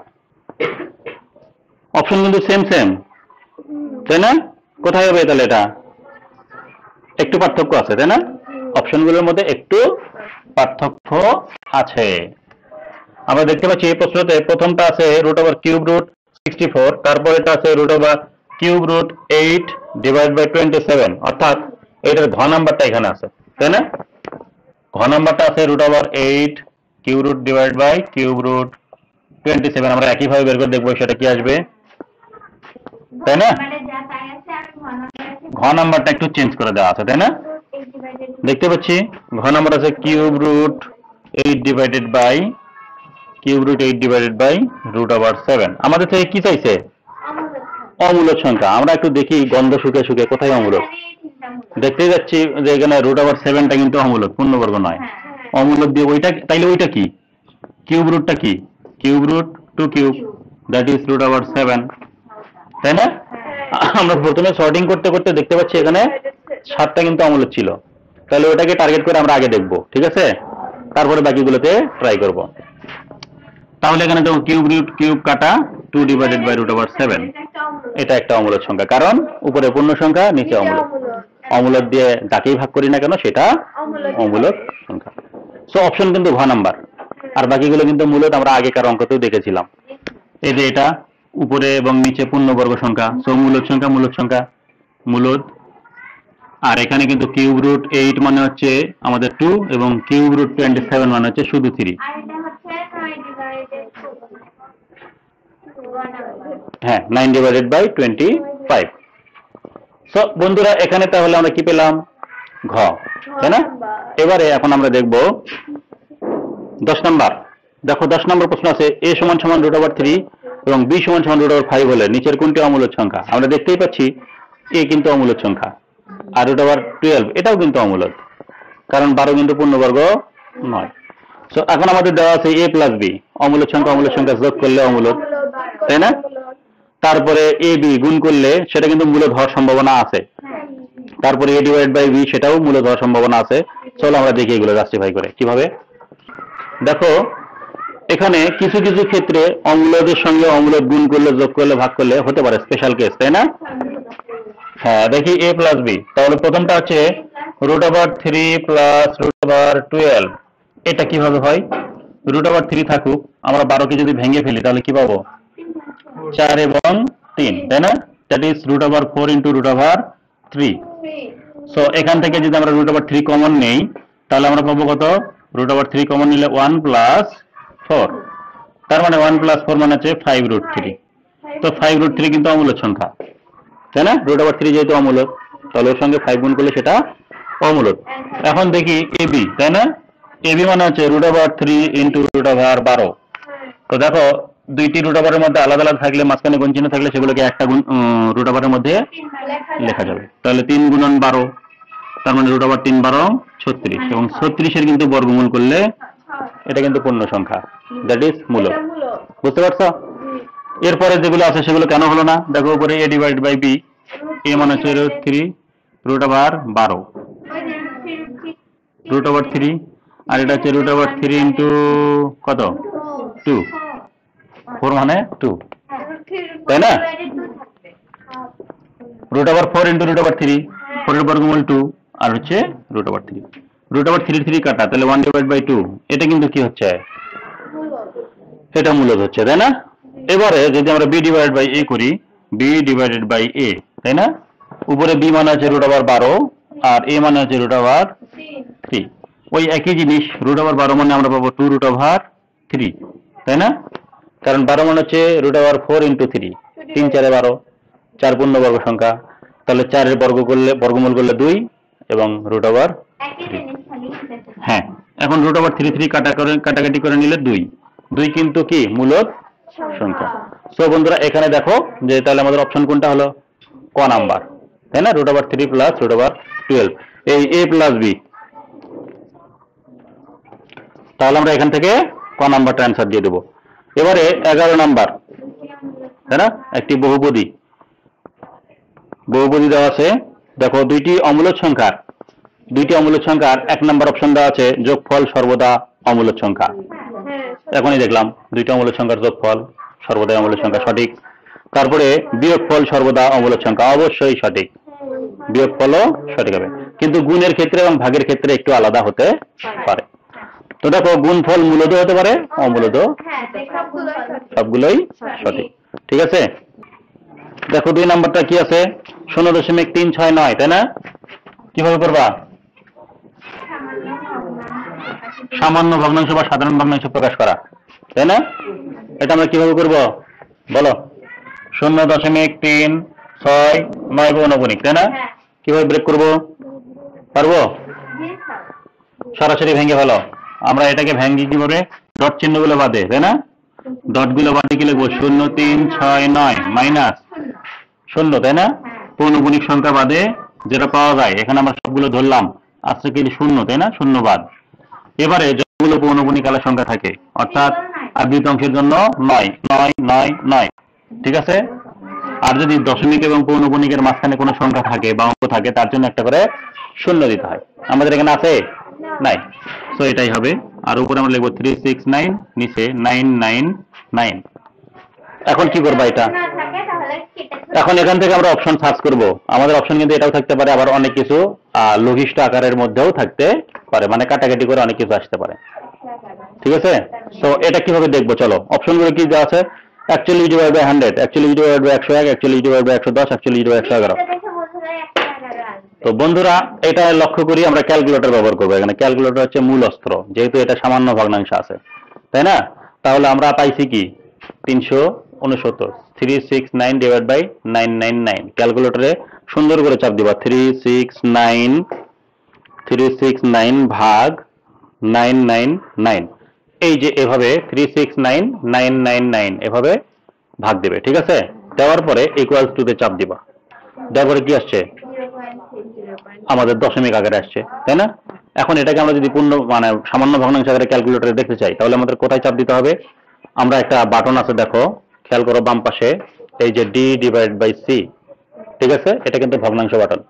অপশন কিন্তু সেম সেম, তাই না। কোথায় হবে তাহলে, এটা একটু পার্থক্য আছে, তাই না, অপশনগুলোর মধ্যে একটু পার্থক্য আছে। আমরা দেখতে পাচ্ছি এই প্রশ্নতে প্রথমটা আছে রুট ওভার কিউব রুট 64, তারপর এটা আছে root over cube root 8 divide by 27, অর্থাৎ এটার ঘ নাম্বারটা এখানে আছে, তাই না। ঘ নাম্বারটা আছে root over 8 cube root divide by cube root 27, আমরা একইভাবে বের করে দেখবো সেটা কি আসবে, তাই না। ঘ নাম্বারটা একটু চেঞ্জ করে দেওয়া আছে, তাই না। দেখতে পাচ্ছি ঘ নাম্বার আছে cube root 8 divided by cube root 8 divided by root over 7। আমাদের থেকে কি চাইছে, অমূলদ সংখ্যা। আমরা একটু দেখি গন্ধ শুকে শুকে কোথায় অমূলদ, দেখতে যাচ্ছি যে এখানে রুট ওভার 7টা কিন্তু অমূলদ, পূর্ণবর্গ নয়, অমূলদ দিয়ে ওইটা, তাইলে ওইটা কি, কিউব রুটটা কি, cube root 2 cube, that is root over 7, তাই না। আমরা প্রথমে সর্টিং করতে করতে দেখতে পাচ্ছি এখানে 7টা কিন্তু অমূলদ ছিল, তাহলে ওটাকে টার্গেট করে আমরা আগে দেখবো, ঠিক আছে। তারপরে বাকিগুলোতে ট্রাই করব। তাহলে এখানে দেখো কিউব রুট কিউব কাটা 2 ডিভাইডেড বাই √7, এটা একটা অমূলদ সংখ্যা, কারণ উপরে পূর্ণ সংখ্যা নিচে অমূলদ। অমূলদ দিয়ে যাকেই ভাগ করি না কেন সেটা অমূলদ সংখ্যা। সো অপশন কিন্তু ঘ নাম্বার। আর বাকিগুলো কিন্তু মূলদ, আমরা আগেকার অঙ্কতেও দেখেছিলাম। এই যে এটা উপরে এবং নিচে পূর্ণবর্গ সংখ্যা, সো মূলদ সংখ্যা মূলদ সংখ্যা মূলদ। আর এখানে কিন্তু কিউব রুট 8 মানে হচ্ছে আমাদের 2 এবং কিউব রুট 27 মানে হচ্ছে শুধু 3। হ্যাঁ, 9 ডিভাইডেড বাই 25। সো বন্ধুরা এখানে তাহলে আমরা কি পেলাম? ঘ, তাই না? এবারে এখন আমরা দেখব 10 নাম্বার। দেখো 10 নম্বর প্রশ্ন আছে a সমান সমান √3 এবং b সমান সমান √5 হলে নিচের কোনটি অমূলদ সংখ্যা? আমরা দেখতেই পাচ্ছি a কিন্তু অমূলদ সংখ্যা, আর √12 এটাও কিন্তু অমূলদ, কারণ 12 কিন্তু পূর্ণবর্গ নয়। সো এখন আমাদের দেওয়া আছে a প্লাস b, অমূলদ সংখ্যা যোগ করলে অমূলদ, তাই না? তারপরে a b গুণ করলে সেটা কিন্তু মূলদ হওয়ার সম্ভাবনা আছে। তারপরে a ডিভাইড বাই b সেটাও মূলদ হওয়ার সম্ভাবনা আছে। চলো আমরা দেখি এগুলো জাস্টিফাই করে কিভাবে। দেখো এখানে কিছু কিছু ক্ষেত্রে অমূলদের সঙ্গে অমূলদ গুণ করলে, যোগ করলে, ভাগ করলে হতে পারে, স্পেশাল কেস, তাই না? হ্যাঁ, দেখি a প্লাস b। তাহলে প্রথমটা হচ্ছে √3 প্লাস √12, এটা কিভাবে হয়? √3 থাকুক, আমরা 12কে যদি ভেঙে ফেলি তাহলে কি পাবো? 4 এবং 3, তাই না? That is √4 into √3। সো এখান থেকে যদি আমরা √3 কমন নেই তাহলে আমরা পাবো কত? √3 কমন নিলে 1 প্লাস 4, তার মানে 1 প্লাস 4 মানে হচ্ছে 5√3। তো 5√3 কিন্তু অমূলদ সংখ্যা, তাই না? √3 যেহেতু অমূলদ, তাহলে ওর সঙ্গে 5 গুণ করলে সেটা অমূলদ। এখন দেখি ab, তাই না? ab মানে হচ্ছে √3 ইন্টু √12। তো দেখো দুইটি √এর মধ্যে আলাদা আলাদা থাকলে, মাঝখানে গুণ চিহ্ন থাকলে সেগুলোকে একটা √এর মধ্যে লেখা যাবে। তাহলে 3 গুণন 12, তার মানে √3 12 36, এবং 36-এর কিন্তু বর্গমূল করলে এটা কিন্তু পূর্ণ সংখ্যা, দ্যাট ইজ মূলদ। বুঝতে পারছো? এরপরে যেগুলো আছে সেগুলো কেন হলো না? দেখো উপরে a divide by b, a মানে হচ্ছে √3 √12 √3, আর এটা হচ্ছে √3 ইন্টু কত? 2, 4 মানে 2, তাই না? √4 ইন্টু √3, 4 এর বর্গমূল 2, আর হচ্ছে √3। √3 কাটা, তাহলে 1 ডিভাইড বাই 2, এটা কিন্তু কি হচ্ছে? এটা মূলদ হচ্ছে, তাই না? এবারে যদি আমরা b ডিভাইড বাই a করি, b ডিভাইডেড বাই a, তাই না? উপরে b মানে হচ্ছে √12 আর a মানে হচ্ছে √3। ওই একই জিনিস, √12 মানে আমরা পাবো 2√3, তাই না? কারণ 12 মানে হচ্ছে √4 ইন্টু 3, 3 4 12, 4 পূর্ণবর্গ সংখ্যা। তাহলে 4 এর বর্গমূল করলে 2 এবং √3। হ্যাঁ, এখন √3 কাটাকাটি করে নিলে 2 কিন্তু কি মূলদ সংখ্যা। সো বন্ধুরা এখানে দেখো যে তাহলে আমাদের অপশন কোনটা হলো? ক নাম্বার, তাই না? √3 প্লাস √12, এই a প্লাস b। তাহলে আমরা এখান থেকে ক নাম্বারটা অ্যান্সার দিয়ে দেবো। এবারে 11 নাম্বার, তাই না? একটি বহুপদী দেওয়া আছে। দেখো দুইটি অমূলদ সংখ্যার 1 নাম্বার অপশন দেওয়া আছে যোগফল সর্বদা অমূলদ সংখ্যা। এখনই দেখলাম দুইটি অমূলদ সংখ্যার যোগফল সর্বদাই অমূলদ সংখ্যা, সঠিক। তারপরে বিয়োগফল সর্বদা অমূলদ সংখ্যা, অবশ্যই সঠিক, বিয়োগফলও সঠিক হবে। কিন্তু গুণের ক্ষেত্রে এবং ভাগের ক্ষেত্রে একটু আলাদা হতে পারে। তো দেখো গুণফল মূলদ হতে পারে, অমূলদ, সবগুলোই সঠিক, ঠিক আছে? দেখো 2 নাম্বারটা কি আছে? 0.369, তাই না? কিভাবে করবা? সামান্য ভগ্নাংশ বা সাধারণ ভগ্নাংশ প্রকাশ করা, তাই না? এটা আমরা কিভাবে করব বলো? 0.369 অনুভূমিক, তাই না? কিভাবে ব্রেক করব? পারবো? সরাসরি ভেঙে ফেলো। আমরা এটাকে ভেঙে কিভাবে? ডট চিহ্নগুলো বাদে, তাই না? ডটগুলো বাদে কি লিখবো? 0.369 মাইনাস 0, তাই না? পৌনঃপুনিক সংখ্যা বাদে যেটা পাওয়া যায়, এখানে আমরা সবগুলো ধরলাম, আজকে কি 0, তাই না? 0 বাদ। এবারে যতগুলো পৌনঃপুনিক আলাদা সংখ্যা থাকে, অর্থাৎ আবৃত অংশের জন্য 9 9 9 9, ঠিক আছে? আর যদি দশমিক এবং পৌনঃপুনিকের মাঝখানে কোনো সংখ্যা থাকে বা অঙ্ক থাকে, তার জন্য একটা করে 0 দিতে হয়। আমাদের এখানে আছে? নাই। সো এটাই হবে আর উপরে আমরা লিখবো 369, নিচে 999। এখন কি করবা এটা? এখন এখান থেকে আমরা অপশন সার্চ করব। আমাদের অপশন কিন্তু এটাও থাকতে পারে, আবার অনেক কিছু লঘিষ্ঠ আকারের মধ্যেও থাকতে পারে, মানে কাটাকাটি করে অনেক কিছু আসতে পারে। ঠিক আছে, তো এটা কিভাবে দেখবো? চলো, অপশনগুলো কি দেওয়া আছে? Actually divide by 100, actually divide by 101, actually divide by 110, actually divide by 111। তো বন্ধুরা, এটা লক্ষ্য করি আমরা ক্যালকুলেটর ব্যবহার করবো। এখানে ক্যালকুলেটর হচ্ছে মূল অস্ত্র, যেহেতু এটা সামান্য ভগ্নাংশ আছে, তাই না? তাহলে আমরা পাইছি কি 369, 369 ডিভাইড বাই 999। ক্যালকুলেটরে সুন্দর করে চাপ দিবা, 369 ভাগ 999। এই যে এভাবে 369999 এভাবে ভাগ দেবে। ঠিক আছে, দেওয়ার পরে ইকুয়ালস টু তে চাপ দিবা। দেওয়ার পরে কি আসছে? আমাদের দশমিক আকারে আসছে, তাই না? এখন এটাকে আমরা যদি পূর্ণ মানে সামান্য ভগ্নাংশ আকারে ক্যালকুলেটরে দেখতে চাই, তাহলে আমাদের কোথায় চাপ দিতে হবে? আমরা একটা বাটন আছে, দেখো, খেয়াল করো বাম পাশে, এই যে ডি ডিভাইড বাই সি। ঠিক আছে, এটা কিন্তু ভগ্নাংশ বাটন।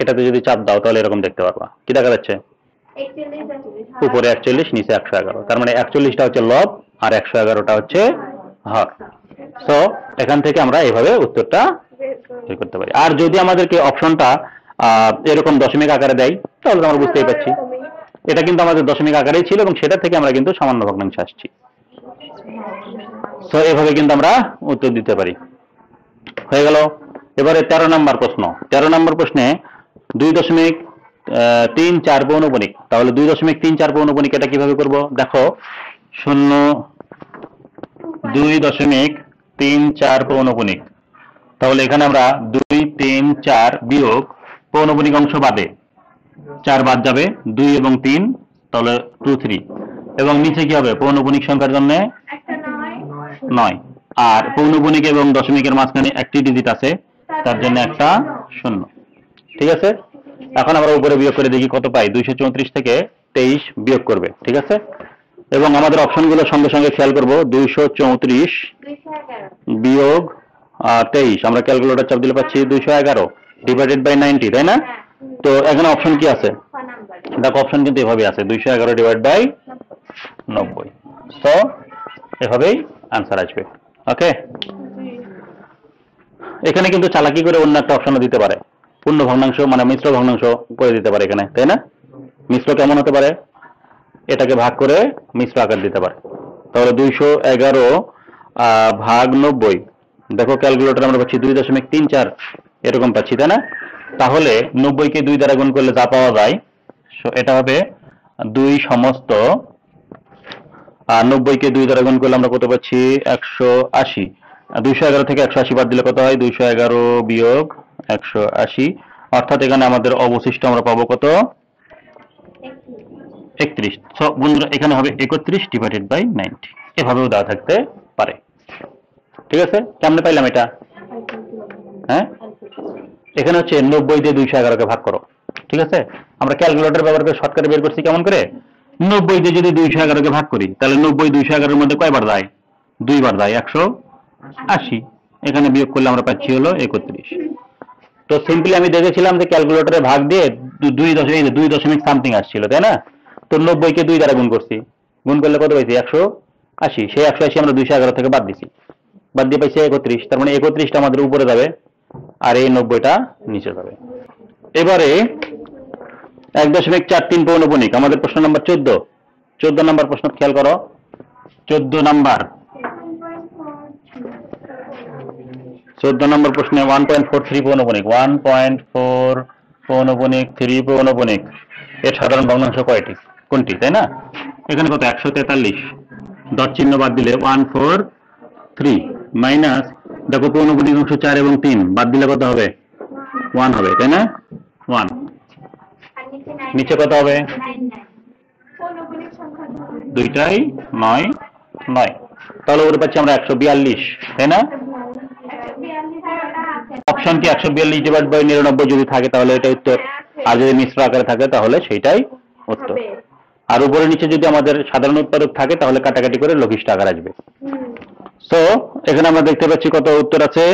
এটাতে যদি চাপ দাও তাহলে এরকম দেখতে পারবা। কি দেখা যাচ্ছে? উপরে 41, নিচে 111। তার মানে 41টা হচ্ছে লব আর 111টা হচ্ছে হর। সো এখান থেকে আমরা এইভাবে উত্তরটা বের করতে পারি। আর যদি আমাদেরকে অপশনটা এরকম দশমিক আকারে দেয়, তাহলে আমরা বুঝতেই পারছি এটা কিন্তু আমাদের দশমিক আকারেই ছিল এবং সেটা থেকে আমরা কিন্তু সামান্য ভগ্নাংশ আসছি। সো এভাবে কিন্তু আমরা উত্তর দিতে পারি। হয়ে গেল। এবারে 13 নম্বর প্রশ্ন। 13 নম্বর প্রশ্নে 2.34 পৌনঃপুনিক। তাহলে 2.34 পৌনঃপুনিক এটা কিভাবে করব? দেখো, 2.34 পৌনঃপুনিক। তাহলে এখানে আমরা 2, 3, 4 বিয়োগ পৌনঃপুনিক অংশ বাদে 4 বাদ যাবে, 2 এবং 3, তাহলে 2, 3। এবং নিচে কি হবে? পৌনঃপুনিক সংখ্যার জন্য 9। আর পৌনঃপুনিক এবং দশমিকের মাঝখানে একটি ডিজিট আছে, তার জন্য একটা 0। ঠিক আছে, এখন আমরা উপরে বিয়োগ করে দেখি কত পাই। 234 থেকে 23 বিয়োগ করবে। ঠিক আছে, এবং আমাদের অপশনগুলো সঙ্গে সঙ্গে খেয়াল করব। 234 বিয়োগ 23, আমরা ক্যালকুলেটর চাপ দিলে পাচ্ছি 211 ডিভাইডেড বাই 90, তাই না? তো এখানে অপশন কি আছে? দেখো, অপশন কিন্তু এভাবে আছে, 211 ডিভাইড বাই 90। সো এভাবেই আনসার আসবে। ওকে, এখানে কিন্তু চালাকি করে অন্য একটা অপশনও দিতে পারে, পূর্ণ ভগ্নাংশ মানে মিশ্র ভগ্নাংশ করে দিতে পারে এখানে, তাই না? মিশ্র কেমন হতে পারে? এটাকে ভাগ করে মিশ্র আকার দিতে পারে। তাহলে 211 ভাগ 90, দেখো ক্যালকুলেটর আমরা পাচ্ছি 2.34 এরকম পাচ্ছি, তাই না? তাহলে 90কে 2 দ্বারা গুণ করলে যা পাওয়া যায় এটা হবে 2 সমস্ত। আর 90কে 2 দ্বারা গুণ করলে আমরা কত পাচ্ছি? 180। 211 থেকে 180 বাদ দিলে কত হয়? 211 বিয়োগ 180, অর্থাৎ এখানে আমাদের অবশিষ্ট আমরা পাবো কত? 31। বন্ধুরা, এখানে হবে 31 ডিভাইডেড বাই 90। এভাবেও দেওয়া থাকতে পারে। ঠিক আছে, কেমনে পাইলাম এটা? হ্যাঁ, এখানে হচ্ছে 90 দিয়ে 211কে ভাগ করো। ঠিক আছে, আমরা ক্যালকুলেটর ব্যবহার করে শর্টকাটে বের করছি কেমন করে? 90 দিয়ে যদি 211কে ভাগ করি, তাহলে 90 211 এর মধ্যে কয়বার যায়? 2 বার যায়, 180। এখানে বিয়োগ করলে আমরা পাচ্ছি হলো 31। তো সিম্পলি আমি দেখেছিলাম যে ক্যালকুলেটরে ভাগ দিয়ে 2 সামথিং আসছিল, তাই না? তো 90কে 2 দ্বারা গুণ করছি, গুণ করলে কত পাইছি? 180। সেই 180 আমরা 211 থেকে বাদ দিছি, বাদ দিয়ে পাইছি 31। তার মানে 31টা আমাদের উপরে যাবে আর এই 90টা নিচে যাবে। এবারে 1.43 পৌনঃপুনিক, আমাদের প্রশ্ন নাম্বার 14। 14 নাম্বার প্রশ্ন খেয়াল করো। 14 নাম্বার প্রশ্নে 1.43 পৌনঃপুনিক, 1.4 পৌনঃপুনিক, 3 পৌনঃপুনিক। এর সাধারণ ভগ্নাংশ কয়টি? কোনটি, তাই না? এখানে কত? 143। ডট চিহ্ন বাদ দিলে 143 মাইনাস, দেখো পৌনঃপুনিক অংশ 4 এবং 3 বাদ দিলে কত হবে? 1 হবে, তাই না? 1। নিচে কত হবে? দুইটাই 9 9। তাহলে ওর পাচ্ছি আমরা 142, তাই না? অপশন কি 142 ডিভাইড বাই 99 যদি থাকে তাহলে এটা উত্তর, আর যদি মিশ্র আকারে থাকে তাহলে সেইটাই উত্তর। আর উপরে নিচে যদি আমাদের সাধারণ উৎপাদক থাকে তাহলে কাটাকাটি করে লঘিষ্ঠ আকার আসবে। সো এখানে আমরা দেখতে পাচ্ছি কত উত্তর আছে?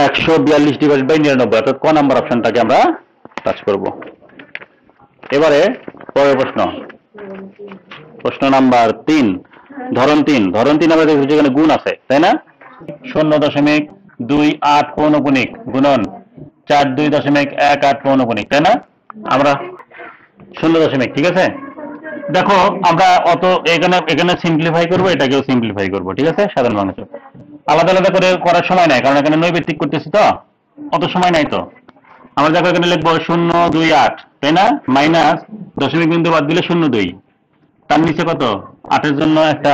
142 ডিভাইড বাই 99, অর্থাৎ ক নাম্বার অপশনটাকে আমরা টাচ করব। এবারে পরের প্রশ্ন, প্রশ্ন নাম্বার 3, ধরন 3। ধরন 3 আমরা দেখেছি যেখানে গুণ আছে, তাই না? 0.28 পৌনপুনিক গুণন 42.18 পৌনপুনিক, তাই না? আমরা 0 ঠিক আছে। দেখো আমরা অত এখানে এখানে সিম্পলিফাই করবো, এটাকেও সিম্পলিফাই করবো, ঠিক আছে। সাধারণ মানুষ আলাদা আলাদা করে করার সময় নাই, কারণ এখানে নৈবেত্তিক করতেছি তো, অত সময় নাই। তো আমরা দেখো এখানে লিখবো 0.28, তাই না? মাইনাস দশমিক বিন্দু বাদ দিলে 0.2, তার নিচে কত? 8-এর জন্য একটা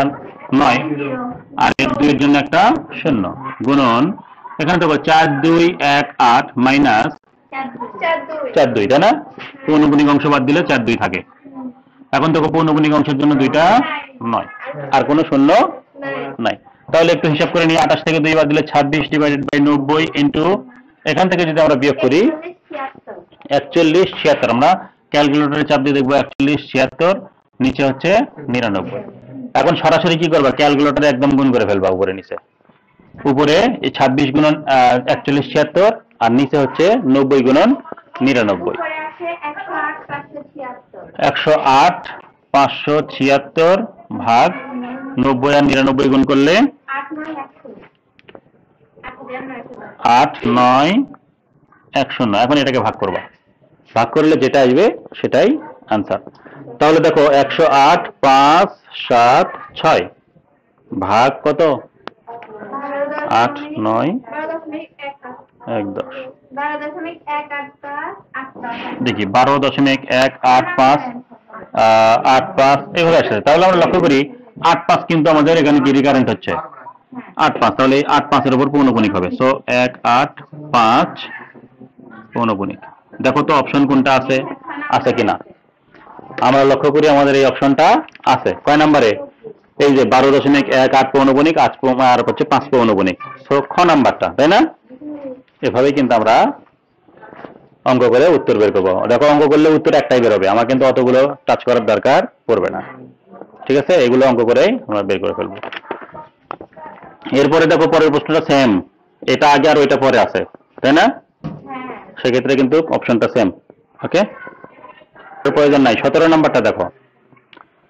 9 আর 2-এর জন্য একটা 0, গুণন এখানে দেখো 4218 মাইনাস 42, তাই না? পৌনপুনিক অংশ বাদ দিলে 42 থাকে। এখন দেখো পৌনপুনিক অংশের জন্য 2টা 9 আর কোনো 0 নাই। তাহলে একটু হিসাব করে নিই, 28 থেকে 2 বাদ দিলে 26 ডিভাইডেড বাই 90 ইন্টু এখান থেকে যদি আমরা বিয়োগ করি 4176, আমরা ক্যালকুলেটরে চাপ দিয়ে দেখবো 4176, নিচে হচ্ছে 99। এখন সরাসরি কি করবা, ক্যালকুলেটরে একদম গুণ করে ফেলবা উপরে নিচে। উপরে 26 গুণন 4176 আর নিচে হচ্ছে 90 গুণন 99। 108 576 ভাগ 90 আর 99 গুণ করলে 8 9 100। এখন এটাকে ভাগ করবা, ভাগ করলে যেটা আসবে সেটাই আনসার। তাহলে দেখো 108 5 7 6 ভাগ কত? 8 9 1 10, দেখি 12.185 8 5 এইভাবে আসছে। তাহলে আমরা লক্ষ্য করি 8 5 কিন্তু আমাদের এখানে কি রিকারেন্ট হচ্ছে 8 5, তাহলে 8 5-এর উপর পৌনপুনিক হবে। সো 1 8 5 পৌনপুনিক। দেখো তো অপশন কোনটা আছে, আছে কিনা। আমরা লক্ষ্য করি আমাদের এই অপশনটা আছে। কয় নাম্বারে? এই যে 12.18 পৌনপুনিক আর হচ্ছে 5 পৌনপুনিক। সো খ নাম্বারটা, তাই না? এভাবেই কিন্তু আমরা অঙ্ক করে উত্তর বের করবো। দেখো অঙ্ক করলে উত্তর একটাই বেরোবে, আমার কিন্তু অতগুলো টাচ করার দরকার পড়বে না, ঠিক আছে। এগুলো অঙ্ক করেই আমরা বের করে ফেলবো। এরপরে দেখো পরের প্রশ্নটা সেম, এটা আগে আর ওইটা পরে আছে, তাই না? সেক্ষেত্রে কিন্তু অপশনটা সেম, ওকে, প্রয়োজন নাই। 17 নাম্বারটা দেখো,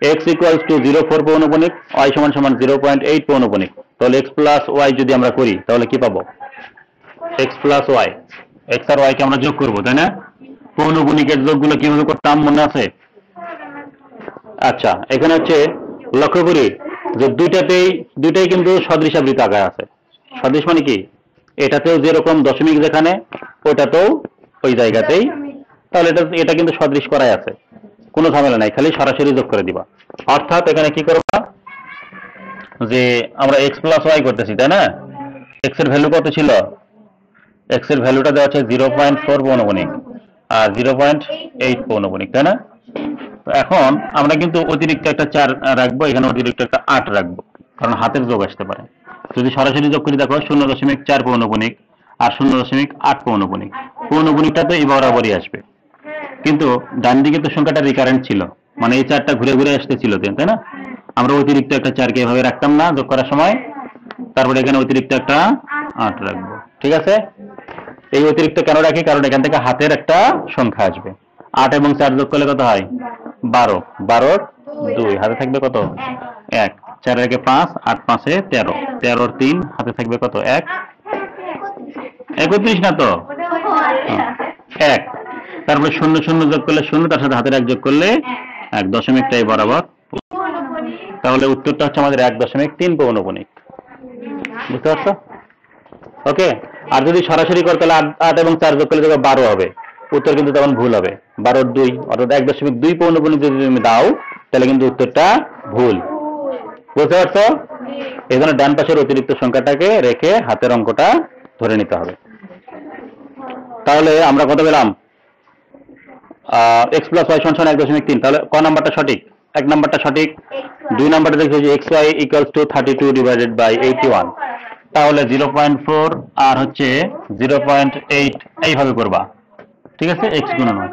x ইকুয়ালস টু 0.4 পৌনপুনিক, y সমান সমান 0.8 পৌনপুনিক। তাহলে x প্লাস y যদি আমরা করি তাহলে কি পাবো? x প্লাস y, x আর y কে আমরা যোগ করবো, তাই না? পৌনপুনিকের যোগগুলো কিভাবে করতাম মনে আছে? আচ্ছা, এখানে হচ্ছে লক্ষ্য করি যে দুইটাই কিন্তু সদৃশাবৃত আকার আছে। সদৃশ মানে কি? এটাতেও যেরকম দশমিক যেখানে, ওটাতেও ওই জায়গাতেই, তাহলে এটা কিন্তু সদৃশ করাই আছে, কোনো ঝামেলা নাই, খালি সরাসরি যোগ করে দিবা। অর্থাৎ এখানে কি করবা, যে আমরা x প্লাস ওয়াই করতেছি, তাই না? x এর ভ্যালু কত ছিল? x এর ভ্যালুটা দেওয়া আছে 0.4 পৌনপুনিক আর 0.8 পৌনপুনিক, তাই না? এখন আমরা কিন্তু অতিরিক্ত একটা 4 রাখবো, এখানে অতিরিক্ত একটা 8 রাখবো, কারণ হাতের যোগ আসতে পারে। যদি সরাসরি যোগ করি দেখো 0.4 পৌনপুনিক আর 0.8 পৌনপুনিক, পৌনপুনিকটা তো এই বরাবরই আসবে, কিন্তু ডান দিকে তো সংখ্যাটা রিকারেন্ট ছিল, মানে এই 4টা ঘুরে ঘুরে আসতেছিল, তাই না? আমরা অতিরিক্ত একটা 4কে এভাবে রাখতাম না যোগ করার সময়, তারপরে এখানে অতিরিক্ত একটা 8 রাখবো, ঠিক আছে। এই অতিরিক্ত কেন রাখি? কারণ এখান থেকে হাতের একটা সংখ্যা আসবে। 8 এবং 4 যোগ করলে কত হয়? 12, 12 2, হাতে থাকবে কত? 1, 4 এর 5, 8 5 13, 13 3, হাতে থাকবে কত? 1, 31 না তো 1, তারপরে 0 0 যোগ করলে 0, তার সাথে হাতের 1 যোগ করলে 1, দশমিকটাই বরাবর। তাহলে উত্তরটা হচ্ছে আমাদের 1.3 পৌনপুনিক, বুঝতে পারছো? ওকে। আর যদি সরাসরি করতে তাহলে 8 এবং 4 যোগ করলে 12 হবে, উত্তর কিন্তু তখন ভুল হবে। 12 2, অর্থাৎ 1.2 পৌনপুনিক যদি তুমি দাও তাহলে কিন্তু উত্তরটা ভুল, বুঝতে পারছো? এই জন্য ডান পাশের অতিরিক্ত সংখ্যাটাকে রেখে হাতের অঙ্কটা ধরে নিতে হবে। তাহলে আমরা কত পেলাম? x প্লাস y সমান 1.3। তাহলে ক নাম্বারটা সঠিক? 1 নাম্বারটা সঠিক। 2 নাম্বারটা দেখছো যে xy equals to 32 divided by 81, তাহলে 0.4 আর হচ্ছে 0.8 এইভাবে করবা, ঠিক আছে, x গুণন হয়,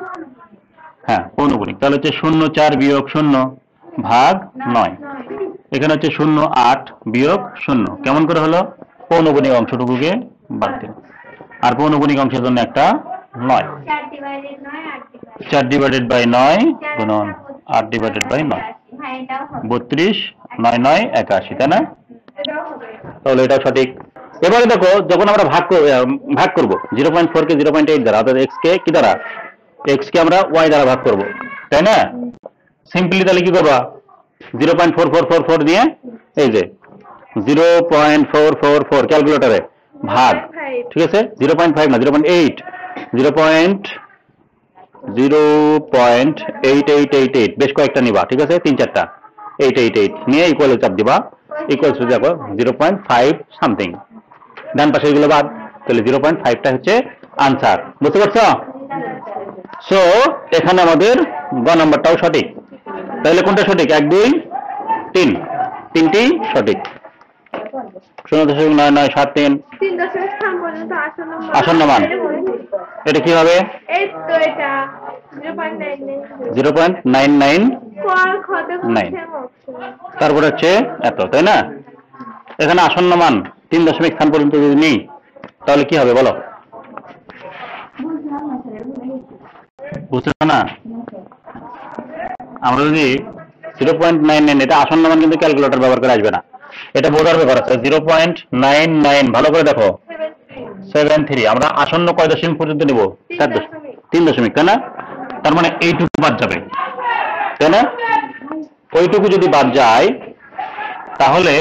হ্যাঁ পৌনপুনিক। তাহলে হচ্ছে 0 4 বিয়োগ 0 ভাগ 9, এখানে হচ্ছে 0 8 বিয়োগ 0, কেমন করে হলো? পৌনপুনিক অংশটুকুকে বাদ দিন, আর পৌনপুনিক অংশের জন্য একটা 9, 4 ডিভাইডেড বাই 9 গুণন 8 ডিভাইডেড বাই 9, 32, 9 9 81, তাই না? তাহলে এটাও সঠিক। এবারে দেখো যখন আমরা ভাগ করব 0.4 কে 0.8 দ্বারা, অর্থাৎ x কে কি দ্বারা, x কে আমরা y দ্বারা ভাগ করব, তাই না? সিম্পলি তাহলে কি করবা, 0.4444 দিয়ে এই যে 0.444 ক্যালকুলেটরে ভাগ, ঠিক আছে? 0.5 না 0.8, 0.8888 বেশ কয়েকটা নিবা, ঠিক আছে? 3-4টা 888 নিয়ে ইকুয়ালে চাপ দিবা, ইকুয়ালস টু দেখো 0.5 সামথিং, ডান পাশে এগুলো বাদ, তাহলে 0.5টা হচ্ছে আনসার। বুঝতে পারছো? সো এখানে আমাদের গ নাম্বারটাও সঠিক। তাহলে কোনটা সঠিক? 1 2 3, তিনটি সঠিক। 0.9973 আসন্ন মান, এটা কি হবে? 0.999, তারপর হচ্ছে এত, তাই না? এখানে আসন্ন মান 3 দশমিক স্থান পর্যন্ত যদি নেই তাহলে কি হবে বলো? বুঝছো না? আমরা যদি 0.99, এটা আসন্ন মান কিন্তু ক্যালকুলেটর ব্যবহার করে আসবে না, এটা বোঝার ব্যাপার আছে। 0.99 ভালো করে দেখো, 73, আমরা আসন্ন কয় দশমিক পর্যন্ত নিব? 3 দশমিক, তাই না? তার মানে এইটুকু বাদ যাবে, তাই না? ওইটুকু যদি বাদ যায় তাহলে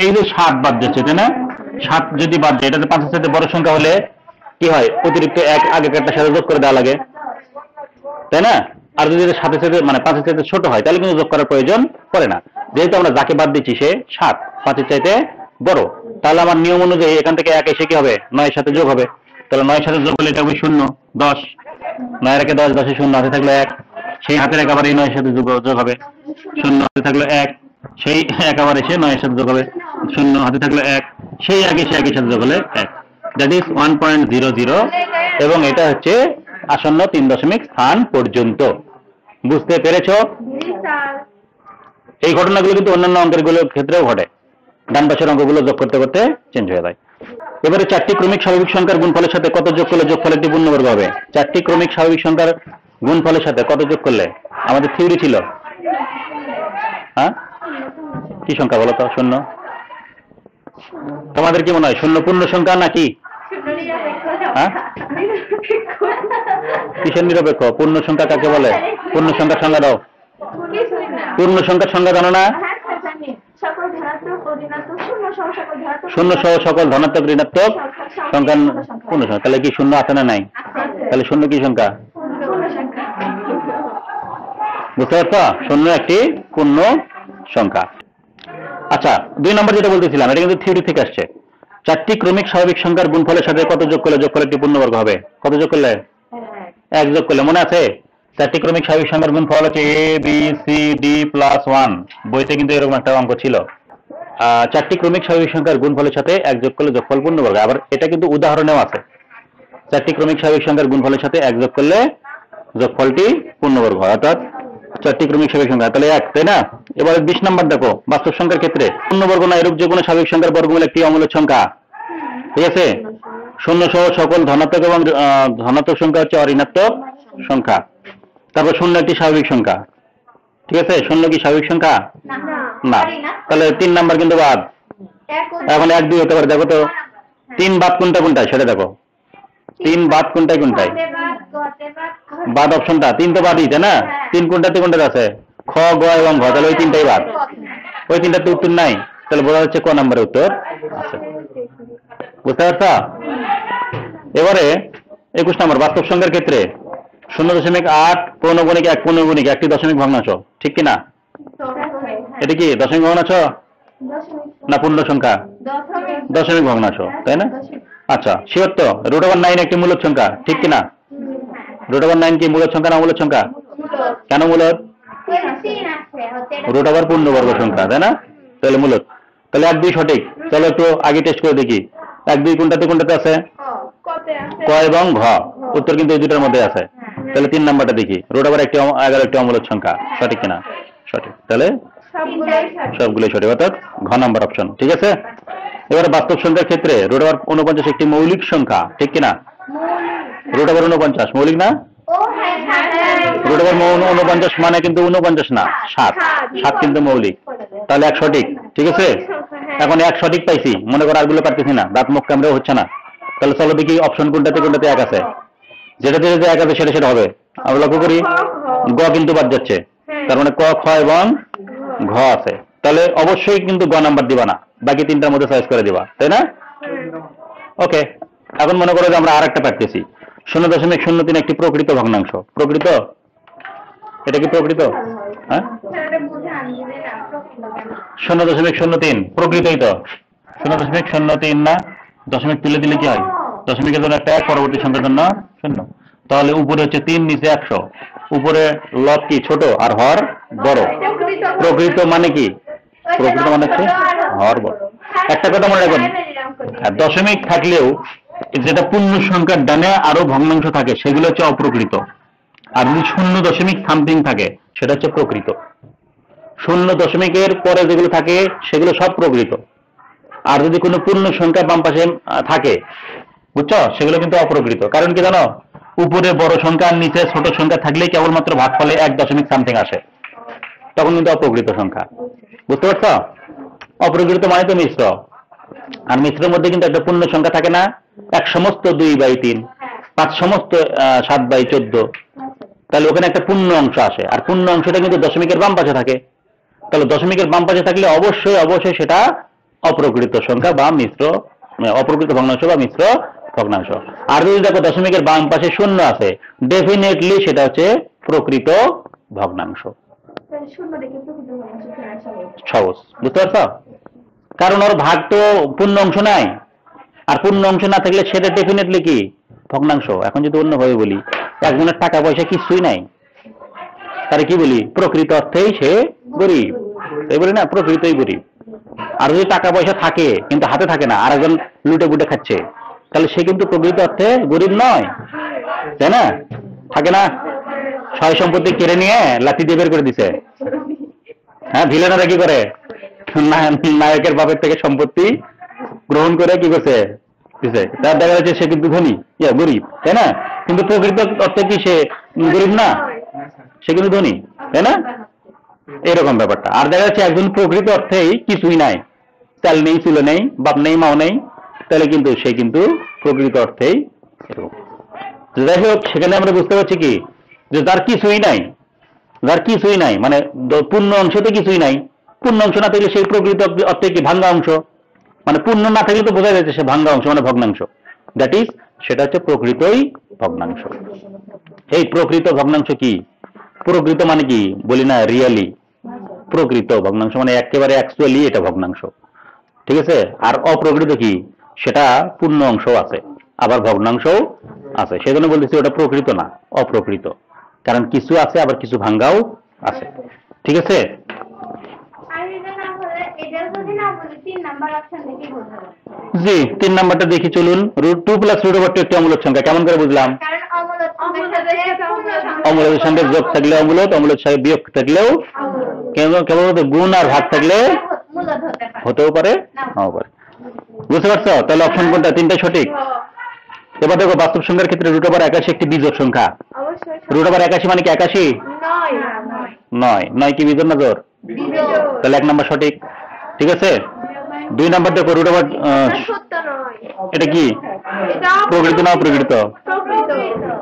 এই যে 7 বাদ যাচ্ছে, তাই না? 7 যদি বাদ যায়, এটাতে 5-এর সাথে বড় সংখ্যা হলে কি হয়? অতিরিক্ত 1 আগেকারটার সাথে যোগ করে দেওয়া লাগে, তাই না? আর যদি এটা 7-এর সাথে মানে 5-এর চাইতে ছোট হয় তাহলে কিন্তু যোগ করার প্রয়োজন পড়ে না, যেহেতু আমরা যাকে বাদ দিচ্ছি সে 7, 5-এর চাইতে বড়। তাহলে আমার নিয়ম অনুযায়ী এখান থেকে 1 এসে কি হবে? 9-এর সাথে যোগ হবে, তাহলে 9-এর সাথে যোগ হলে এটা হবে 0, 10, 9-এর একে 10, 10-এ 0, হাতে থাকলো 1, সেই হাতের এক আবার এই 9-এর সাথে যোগ হবে, 0 হাতে থাকলো 1, সেই 1 আবার এসে 9-এর সাথে যোগ হবে, 0 হাতে থাকলো 1, সেই আগে সে একের সাথে যোগ হলে 1, দ্যাট ইজ 1.00, এবং এটা হচ্ছে আসন্ন 3 দশমিক স্থান পর্যন্ত। বুঝতে পেরেছো? এই ঘটনাগুলো কিন্তু অন্যান্য অঙ্কের ক্ষেত্রেও ঘটে, ডান পাশের অঙ্কগুলো যোগ করতে করতে চেঞ্জ হয়ে যায়। এবারে 4টি ক্রমিক স্বাভাবিক সংখ্যার গুণফলের সাথে কত যোগ করলে যোগফল একটি পূর্ণবর্গ হবে? 4টি ক্রমিক স্বাভাবিক সংখ্যার গুণফলের সাথে কত যোগ করলে? আমাদের থিওরি ছিল, হ্যাঁ কি সংখ্যা বলো তো? 0। তোমাদের কি মনে হয় 0 পূর্ণ সংখ্যা নাকি? হ্যাঁ, কিসের নিরপেক্ষ? পূর্ণ সংখ্যা কাকে বলে? পূর্ণ সংখ্যার সংজ্ঞা দাও। পূর্ণ সংখ্যার সংজ্ঞা জানো না? শূন্য সহ সকল ধনাত্মক ঋণাত্মক সংখ্যা পূর্ণ সংখ্যা। তাহলে কি 0 আছে না নাই? তাহলে 0 কি সংখ্যা? বুঝতে পারছো? 0 একটি পূর্ণ সংখ্যা। আচ্ছা, 2 নম্বর যেটা বলতেছিলাম এটা কিন্তু থিওরি থেকে আসছে। 4টি ক্রমিক স্বাভাবিক সংখ্যার গুণফলের সাথে কত যোগ করলে যোগফল একটি পূর্ণবর্গ হবে? কত যোগ করলে? 1 যোগ করলে। মনে আছে? 4টি ক্রমিক স্বাভাবিক সংখ্যার গুণফল হচ্ছে a b c d + 1, বইতে কিন্তু এরকম একটা অঙ্ক ছিল। 4টি ক্রমিক স্বাভাবিক সংখ্যার গুণফলের সাথে 1 যোগ করলে যোগফল পূর্ণবর্গ। আবার এটা কিন্তু উদাহরণেও আছে, 4টি ক্রমিক স্বাভাবিক সংখ্যার গুণফলের সাথে 1 যোগ করলে যোগফলটি পূর্ণবর্গ হয়, অর্থাৎ 4টি ক্রমিক স্বাভাবিক সংখ্যা, তাহলে 1, তাই না? এবারে 20 নম্বর দেখো, বাস্তব সংখ্যার ক্ষেত্রে পূর্ণবর্গ না এরূপ যে কোনো স্বাভাবিক সংখ্যার বর্গমূল একটি অমূলক সংখ্যা, ঠিক আছে? 0 সহ সকল ধনাত্মক এবং ধনাত্মক সংখ্যা হচ্ছে অঋণাত্মক সংখ্যা। তারপর 0 একটি স্বাভাবিক সংখ্যা, ঠিক আছে? 0 কি স্বাভাবিক সংখ্যা? না। তাহলে 3 নাম্বার কিন্তু বাদ। এখন 1 2 হতে পারে। দেখো তো 3 বাদ কোনটা কোনটায় সেটা দেখো। 3 বাদ কোনটায় কোনটায়? বাদ অপশনটা 3 তো বাদই, তাই না? 3 কোনটাতে কোনটাতে আছে? খ, গ এবং ঘ। তাহলে ওই 3টাই বাদ, ওই 3টাতে উত্তর নাই। তাহলে বোঝা যাচ্ছে ক নম্বরের উত্তর আছে। বুঝতে পারছো? এবারে 21 নম্বর বাস্তব সংখ্যার ক্ষেত্রে 0.8 পৌনগুণিক 1 পৌনগুণিক একটি দশমিক ভগ্নাংশ, ঠিক কিনা? এটা কি দশমিক ভগ্নাংশ না পূর্ণ সংখ্যা? দশমিক ভগ্নাংশ, তাই না? আচ্ছা, শিওর তো? √9 একটি মূলদ সংখ্যা, ঠিক কিনা? √9 কি মূলদ সংখ্যা না অমূলদ সংখ্যা? কেন মূলদ? √ পূর্ণবর্গ সংখ্যা, তাই না? তাহলে মূলদ। তাহলে 1 2 সঠিক। চলো একটু আগে টেস্ট করে দেখি 1 2 কোনটাতে কোনটাতে আছে? ক এবং ঘ। উত্তর কিন্তু এই দুটোর মধ্যে আছে। তাহলে 3 নাম্বারটা দেখি, √ একটি 11 একটি অমূলদ সংখ্যা, সঠিক কিনা? সঠিক। তাহলে সবগুলোই সঠিক, অর্থাৎ ঘ নাম্বার অপশন, ঠিক আছে? এবার বাস্তব সংখ্যার ক্ষেত্রে √ 49 একটি মৌলিক সংখ্যা, ঠিক কিনা? রুট ওভার 49 মৌলিক না? রুট ওভার 49 মানে কিন্তু 49 না, 7 7 কিন্তু মৌলিক, তাহলে 1 সঠিক। ঠিক আছে, এখন 1 সঠিক পাইছি, মনে করো আরগুলো পারতেছি না, দাঁত মুখ কামড়েও হচ্ছে না, তাহলে চলো দেখি অপশন কোনটাতে কোনটাতে 1 আছে, যেটাতে যেটা 1 আছে সেটা সেটা হবে। আমরা লক্ষ্য করি গ কিন্তু বাদ যাচ্ছে, তার মানে ক, খ এবং ঘ আছে, তাহলে অবশ্যই কিন্তু গ নাম্বার দিবা না, বাকি তিনটার মধ্যে চয়েস করে দিবা, তাই না? ওকে, এখন মনে করো যে আমরা আরেকটা পারতেছি, 0.03 একটি প্রকৃত ভগ্নাংশ। প্রকৃত, এটা কি প্রকৃত? হ্যাঁ, 0.03 প্রকৃতই তো। 0.03 না, দশমিক তুলে দিলে কি হয়? দশমিকের জন্য একটা 1, পরবর্তী সংখ্যার জন্য 0। তাহলে উপরে হচ্ছে 3, নিচে 100, উপরে লব কি ছোট আর হর বড়। প্রকৃত মানে কি? প্রকৃত মানে হচ্ছে হর বড়। একটা কথা মনে রাখবেন, দশমিক থাকলেও যেটা পূর্ণ সংখ্যার ডানে আরো ভগ্নাংশ থাকে সেগুলো হচ্ছে অপ্রকৃত, আর যদি 0 সামথিং থাকে সেটা হচ্ছে প্রকৃত। 0 পরে যেগুলো থাকে সেগুলো সব প্রকৃত, আর যদি কোনো পূর্ণ সংখ্যা বাম পাশে থাকে, বুঝছো, সেগুলো কিন্তু অপ্রকৃত। কারণ কি জানো, উপরে বড় সংখ্যা আর নিচে ছোট সংখ্যা থাকলেই কেবলমাত্র ভাগফলে 1 সামথিং আসে, তখন কিন্তু অপ্রকৃত সংখ্যা। বুঝতে পারছো? অপ্রকৃত মানে তো মিশ্র, আর মিশ্রের মধ্যে কিন্তু একটা পূর্ণ সংখ্যা থাকে না, 1 সমস্ত 2/3, 5 সমস্ত 7/14, তাহলে ওখানে একটা পূর্ণ অংশ আসে, আর পূর্ণ অংশটা কিন্তু দশমিকের বাম পাশে থাকে, তাহলে দশমিকের বাম পাশে থাকলে অবশ্যই অবশ্যই সেটা অপ্রকৃত সংখ্যা বা মিশ্র, অপ্রকৃত ভগ্নাংশ বা মিশ্র ভগ্নাংশ। আর যদি দেখো দশমিকের বাম পাশে 0 আছে, ডেফিনেটলি সেটা হচ্ছে প্রকৃত ভগ্নাংশ। সহজ, বুঝতে পারছো? কারণ ওর ভাগ তো পূর্ণ অংশ নাই, আর পূর্ণ অংশ না থাকলে সেটা ডেফিনেটলি কি ভগ্নাংশ। এখন যদি অন্যভাবে বলি, একজনের টাকা পয়সা কিছুই নাই, তারে কি বলি? প্রকৃত অর্থেই সে গরিব, তাই বলি না, প্রকৃতই গরিব। আর যদি টাকা পয়সা থাকে কিন্তু হাতে থাকে না, আর একজন লুটে বুটে খাচ্ছে, তাহলে সে কিন্তু প্রকৃত অর্থে গরিব নয়, তাই না? থাকে না, সয় সম্পত্তি কেড়ে নিয়ে লাঠি দিয়ে বের করে দিছে। হ্যাঁ, ভিলেনারা কি করে? নায়কের বাপের থেকে সম্পত্তি গ্রহণ করে কি করছে দিছে, তার দেখা যাচ্ছে সে কিন্তু ধনী, গরিব, তাই না? কিন্তু প্রকৃত অর্থে কি সে গরিব না, সে কিন্তু ধনী, তাই না? এরকম ব্যাপারটা। আর দেখা যাচ্ছে একজন প্রকৃত অর্থেই কিছুই নাই, চাল নেই, চুলো নেই, বাপ নেই, মাও নেই, তাহলে কিন্তু সে কিন্তু প্রকৃত অর্থেই এরকম। যাই হোক, সেখানে আমরা বুঝতে পারছি কি, যে যার কিছুই নাই, যার কিছুই নাই মানে পূর্ণ অংশতে কিছুই নাই, পূর্ণ অংশ না থাকলে সেই প্রকৃত অর্থে কি ভাঙ্গা অংশ, মানে পূর্ণ না থাকলে তো বোঝা যাচ্ছে সে ভাঙ্গা অংশ মানে ভগ্নাংশ, দ্যাট ইজ সেটা হচ্ছে প্রকৃতই ভগ্নাংশ। এই প্রকৃত ভগ্নাংশ কি? প্রকৃত মানে কি বলি না, রিয়েলি। প্রকৃত ভগ্নাংশ মানে একেবারে অ্যাকচুয়ালি এটা ভগ্নাংশ, ঠিক আছে? আর অপ্রকৃত কি? সেটা পূর্ণ অংশ আছে, আবার ভগ্নাংশও আছে, সেজন্য বলতেছি ওটা প্রকৃত না, অপ্রকৃত, কারণ কিছু আছে আবার কিছু ভাঙ্গাও আছে, ঠিক আছে? জি, 3 নাম্বারটা দেখি চলুন। √2 + √2 একটি অমূলক সংখ্যা, কেমন করে বুঝলাম? অমূলকের সঙ্গে যোগ থাকলে অমূলক, অমূলকের সঙ্গে বিয়োগ থাকলেও, কেবল গুণ আর ভাগ থাকলে হতেও পারে, নাও পারে। বুঝতে পারছো? তাহলে অপশন কোনটা? 3টাই সঠিক। এবার দেখো, বাস্তব সংখ্যার ক্ষেত্রে √81 একটি বিজোড় সংখ্যা। √81 মানে কি 81? নয়। নয় কি বিজোড় না জোড়? তাহলে 1 নাম্বার সঠিক, ঠিক আছে? 2 নাম্বার দেখো, এটা কি প্রকৃত না অপ্রকৃত?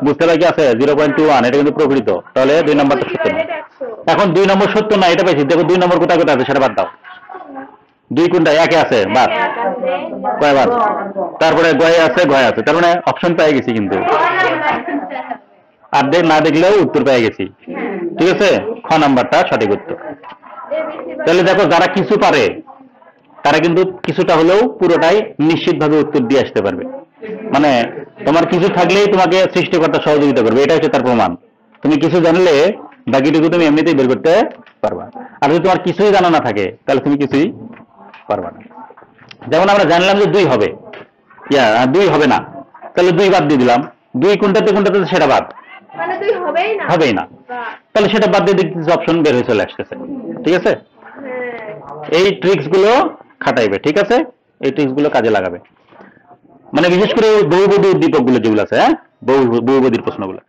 বুঝতে পারি কি আছে 0.21, এটা কিন্তু প্রকৃত, তাহলে 2 নাম্বারটা সত্য না। এখন 2 নম্বর সত্য না, এটা পেয়েছি, দেখো 2 নম্বর কোথায় কোথায় আছে সেটা বাদ দাও। 2 কোনটা? 1 আছে, বাদ, কয়বার? তারপরে গয়ে আছে, গয়ে আছে, তার মানে অপশন পেয়ে গেছি কিন্তু, আর না দেখলেও উত্তর পেয়ে গেছি, ঠিক আছে? খ নাম্বারটা সঠিক উত্তর। তাহলে দেখো, যারা কিছু পারে তারা কিন্তু কিছুটা হলেও পুরোটাই নিশ্চিতভাবে উত্তর দিয়ে আসতে পারবে, মানে তোমার কিছু থাকলেই তোমাকে সৃষ্টিকর্তা সহযোগিতা করবে, এটা হচ্ছে তার প্রমাণ। তুমি কিছু জানলে বাকিটুকু তুমি এমনিতেই বের করতে পারবা, আর যদি তোমার কিছুই জানা না থাকে তাহলে তুমি কিছুই পারবা না। যেমন আমরা জানলাম যে 2 হবে, 2 হবে না, তাহলে 2 বাদ দিয়ে দিলাম, 2 কোনটাতে কোনটাতে সেটা বাদ, মানে 2 হবেই না, তাহলে সেটা বাদ দিয়ে দেখতেছি অপশন বের হয়ে চলে আসতেছে, ঠিক আছে? এই ট্রিক্স গুলো খাটাইবে, ঠিক আছে? এই ট্রিক্স গুলো কাজে লাগাবে, মানে বিশেষ করে বহুপদী উদ্দীপক গুলো যেগুলো আছে, হ্যাঁ, বহুপদীর প্রশ্নগুলো।